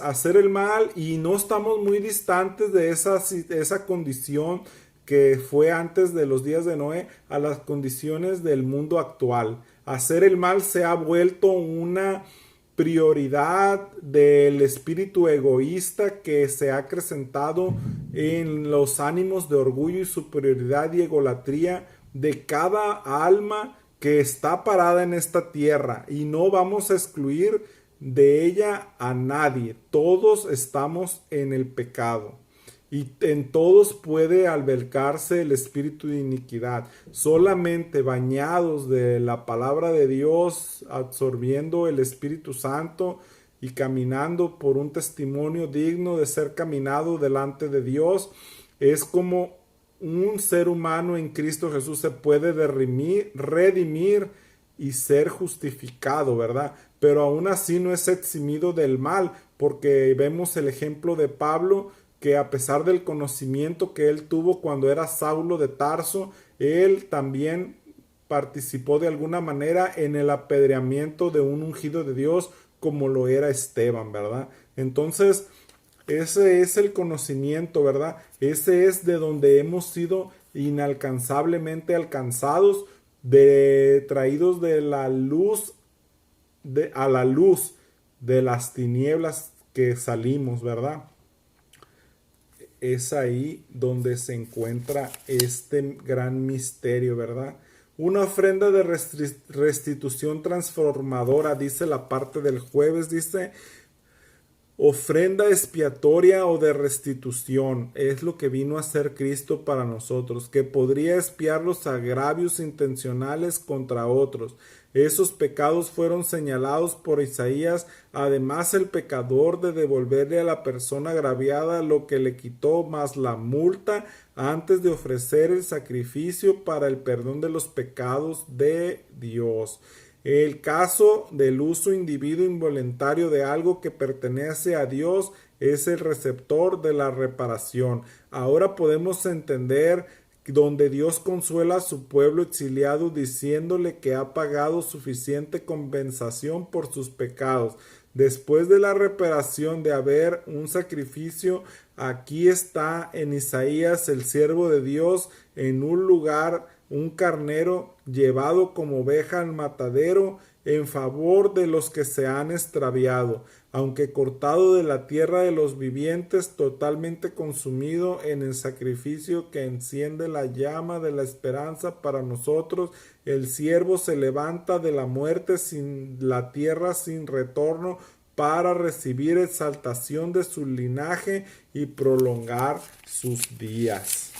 A: hacer el mal, y no estamos muy distantes de esa condición que fue antes de los días de Noé a las condiciones del mundo actual. Hacer el mal se ha vuelto una prioridad del espíritu egoísta que se ha acrecentado en los ánimos de orgullo y superioridad y egolatría de cada alma que está parada en esta tierra, y no vamos a excluir de ella a nadie. Todos estamos en el pecado y en todos puede albergarse el espíritu de iniquidad. Solamente bañados de la palabra de Dios, absorbiendo el Espíritu Santo y caminando por un testimonio digno de ser caminado delante de Dios, es como un ser humano en Cristo Jesús se puede redimir y ser justificado, ¿verdad? Pero aún así no es eximido del mal, porque vemos el ejemplo de Pablo, que a pesar del conocimiento que él tuvo cuando era Saulo de Tarso, él también participó de alguna manera en el apedreamiento de un ungido de Dios como lo era Esteban, ¿verdad? Entonces, ese es el conocimiento, ¿verdad? Ese es de donde hemos sido inalcanzablemente alcanzados, traídos de la luz a la luz de las tinieblas que salimos, ¿verdad? Es ahí donde se encuentra este gran misterio, ¿verdad? Una ofrenda de restitución transformadora, dice la parte del jueves, dice ofrenda expiatoria o de restitución. Es lo que vino a hacer Cristo para nosotros, que podría expiar los agravios intencionales contra otros. Esos pecados fueron señalados por Isaías. Además, el pecador de devolverle a la persona agraviada lo que le quitó más la multa antes de ofrecer el sacrificio para el perdón de los pecados de Dios. El caso del uso individuo involuntario de algo que pertenece a Dios es el receptor de la reparación. Ahora podemos entender donde Dios consuela a su pueblo exiliado diciéndole que ha pagado suficiente compensación por sus pecados. Después de la reparación de haber un sacrificio, aquí está en Isaías el siervo de Dios en un lugar, un carnero llevado como oveja al matadero en favor de los que se han extraviado, aunque cortado de la tierra de los vivientes, totalmente consumido en el sacrificio que enciende la llama de la esperanza para nosotros. El siervo se levanta de la muerte sin la tierra sin retorno para recibir exaltación de su linaje y prolongar sus días.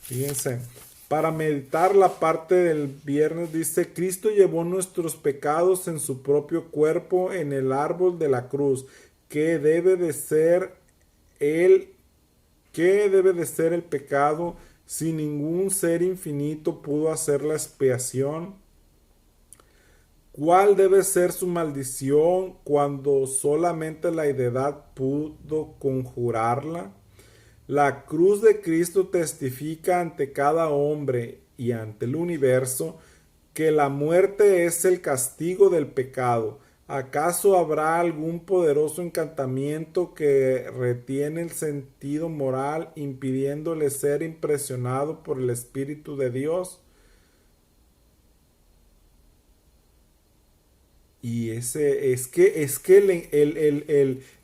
A: Fíjense. Para meditar la parte del viernes dice, Cristo llevó nuestros pecados en su propio cuerpo en el árbol de la cruz. ¿Qué debe de ser el pecado si ningún ser infinito pudo hacer la expiación? ¿Cuál debe ser su maldición cuando solamente la deidad pudo conjurarla? La cruz de Cristo testifica ante cada hombre y ante el universo que la muerte es el castigo del pecado. ¿Acaso habrá algún poderoso encantamiento que retiene el sentido moral impidiéndole ser impresionado por el Espíritu de Dios? Y ese es que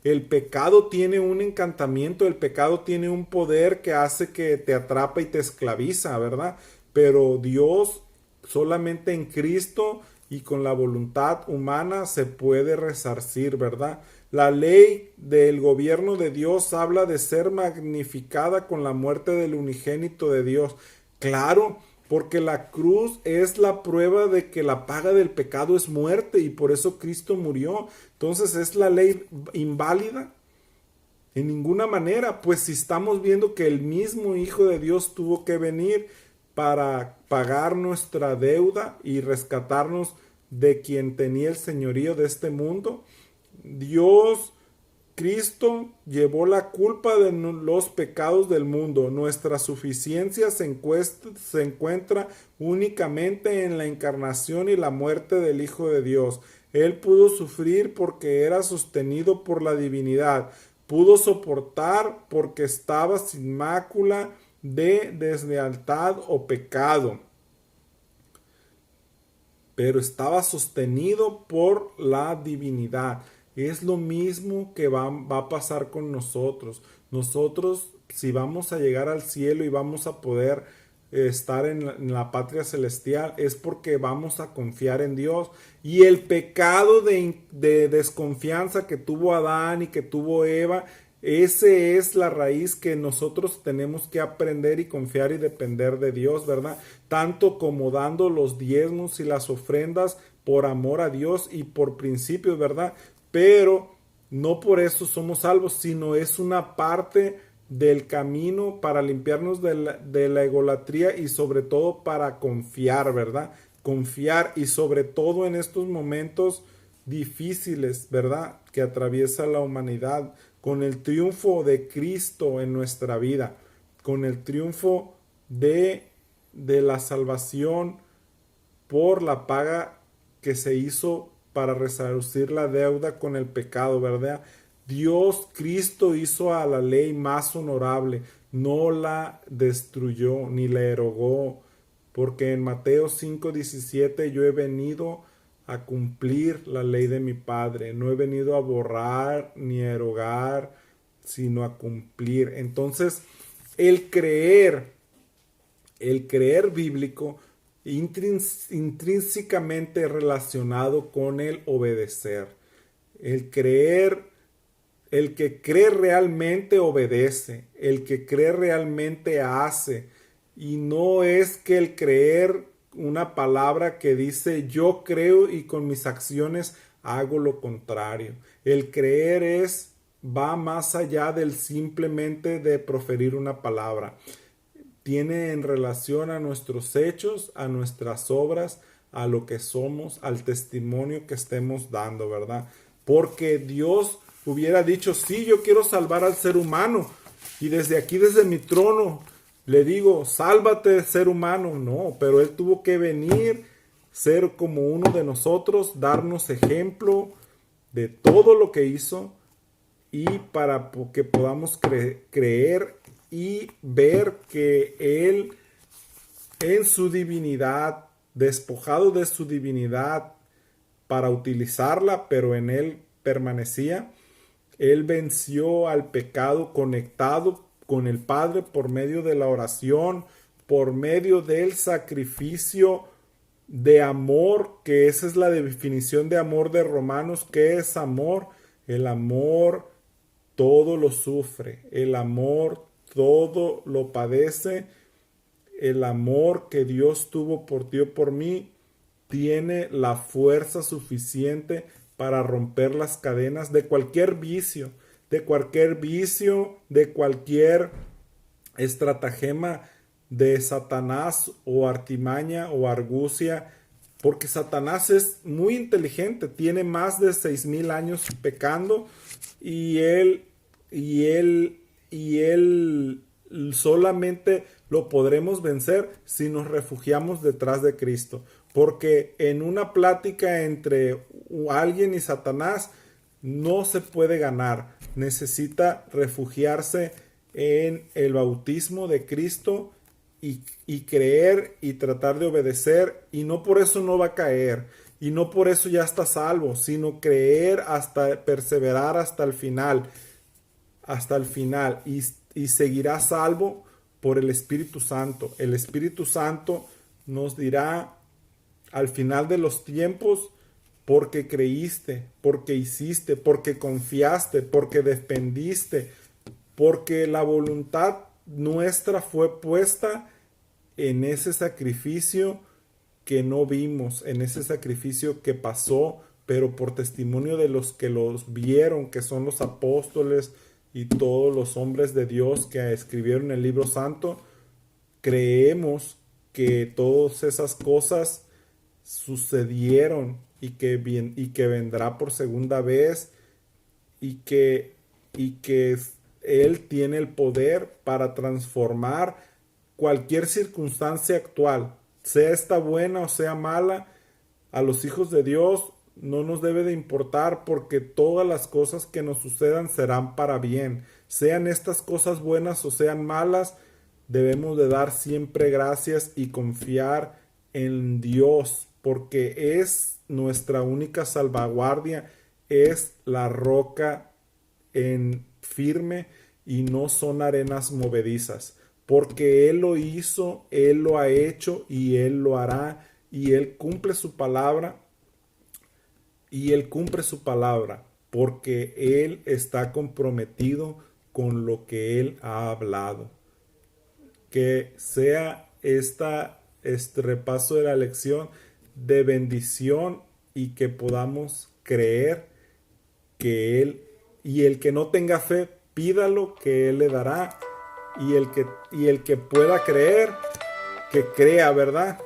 A: el pecado tiene un encantamiento, el pecado tiene un poder que hace que te atrapa y te esclaviza, ¿verdad? Pero Dios solamente en Cristo y con la voluntad humana se puede resarcir, ¿verdad? La ley del gobierno de Dios habla de ser magnificada con la muerte del unigénito de Dios. Claro, porque la cruz es la prueba de que la paga del pecado es muerte y por eso Cristo murió. Entonces, ¿es la ley inválida? En ninguna manera, pues si estamos viendo que el mismo Hijo de Dios tuvo que venir para pagar nuestra deuda y rescatarnos de quien tenía el señorío de este mundo. Cristo llevó la culpa de los pecados del mundo. Nuestra suficiencia se encuentra únicamente en la encarnación y la muerte del Hijo de Dios. Él pudo sufrir porque era sostenido por la divinidad. Pudo soportar porque estaba sin mácula de deslealtad o pecado. Pero estaba sostenido por la divinidad. Es lo mismo que va a pasar con nosotros. Nosotros, si vamos a llegar al cielo y vamos a poder estar en la patria celestial, es porque vamos a confiar en Dios. Y el pecado de desconfianza que tuvo Adán y que tuvo Eva, ese es la raíz que nosotros tenemos que aprender y confiar y depender de Dios, ¿verdad? Tanto como dando los diezmos y las ofrendas por amor a Dios y por principios, ¿verdad? Pero no por eso somos salvos, sino es una parte del camino, para limpiarnos de la egolatría y sobre todo para confiar, ¿verdad? Confiar y sobre todo en estos momentos difíciles, ¿verdad? Que atraviesa la humanidad, con el triunfo de Cristo en nuestra vida, con el triunfo de la salvación por la paga que se hizo para resarcir la deuda con el pecado, ¿verdad? Dios, Cristo hizo a la ley más honorable, no la destruyó ni la erogó, porque en Mateo 5:17 yo he venido a cumplir la ley de mi Padre, no he venido a borrar ni a erogar, sino a cumplir. Entonces, el creer, el creer bíblico intrínsecamente relacionado con el obedecer. El creer, el que cree realmente obedece, el que cree realmente hace. Y no es que el creer una palabra que dice yo creo y con mis acciones hago lo contrario. El creer va más allá del simplemente de proferir una palabra. Tiene en relación a nuestros hechos, a nuestras obras, a lo que somos, al testimonio que estemos dando, ¿verdad? Porque Dios hubiera dicho, sí, yo quiero salvar al ser humano y desde aquí, desde mi trono, le digo, sálvate, ser humano. No, pero Él tuvo que venir, ser como uno de nosotros, darnos ejemplo de todo lo que hizo y para que podamos creer y ver que Él en su divinidad, despojado de su divinidad para utilizarla, pero en Él permanecía, Él venció al pecado conectado con el Padre por medio de la oración, por medio del sacrificio de amor, que esa es la definición de amor de Romanos. ¿Qué es amor? El amor todo lo sufre, el amor todo lo padece, el amor que Dios tuvo por ti o por mí tiene la fuerza suficiente para romper las cadenas de cualquier vicio, de cualquier vicio, de cualquier estratagema de Satanás o artimaña o argucia, porque Satanás es muy inteligente, tiene más de 6,000 años pecando y él solamente lo podremos vencer si nos refugiamos detrás de Cristo. Porque en una plática entre alguien y Satanás no se puede ganar. Necesita refugiarse en el bautismo de Cristo y creer y tratar de obedecer. Y no por eso no va a caer. Y no por eso ya está salvo, sino creer hasta perseverar hasta el final. Hasta el final. Y seguirá salvo por el Espíritu Santo. El Espíritu Santo nos dirá al final de los tiempos, porque creíste, porque hiciste, porque confiaste, porque dependiste, porque la voluntad nuestra fue puesta en ese sacrificio que no vimos, en ese sacrificio que pasó, pero por testimonio de los que los vieron, que son los apóstoles y todos los hombres de Dios que escribieron el libro santo, creemos que todas esas cosas sucedieron y que vendrá por segunda vez y que Él tiene el poder para transformar cualquier circunstancia actual, sea esta buena o sea mala. A los hijos de Dios no nos debe de importar, porque todas las cosas que nos sucedan serán para bien, sean estas cosas buenas o sean malas. Debemos de dar siempre gracias y confiar en Dios, porque es nuestra única salvaguardia, es la roca en firme y no son arenas movedizas, porque Él lo hizo, Él lo ha hecho y Él lo hará, y Él cumple su palabra, porque Él está comprometido con lo que Él ha hablado. Que sea este repaso de la lección de bendición y que podamos creer que Él, y el que no tenga fe, pídalo que Él le dará. Y el que pueda creer, que crea, ¿verdad?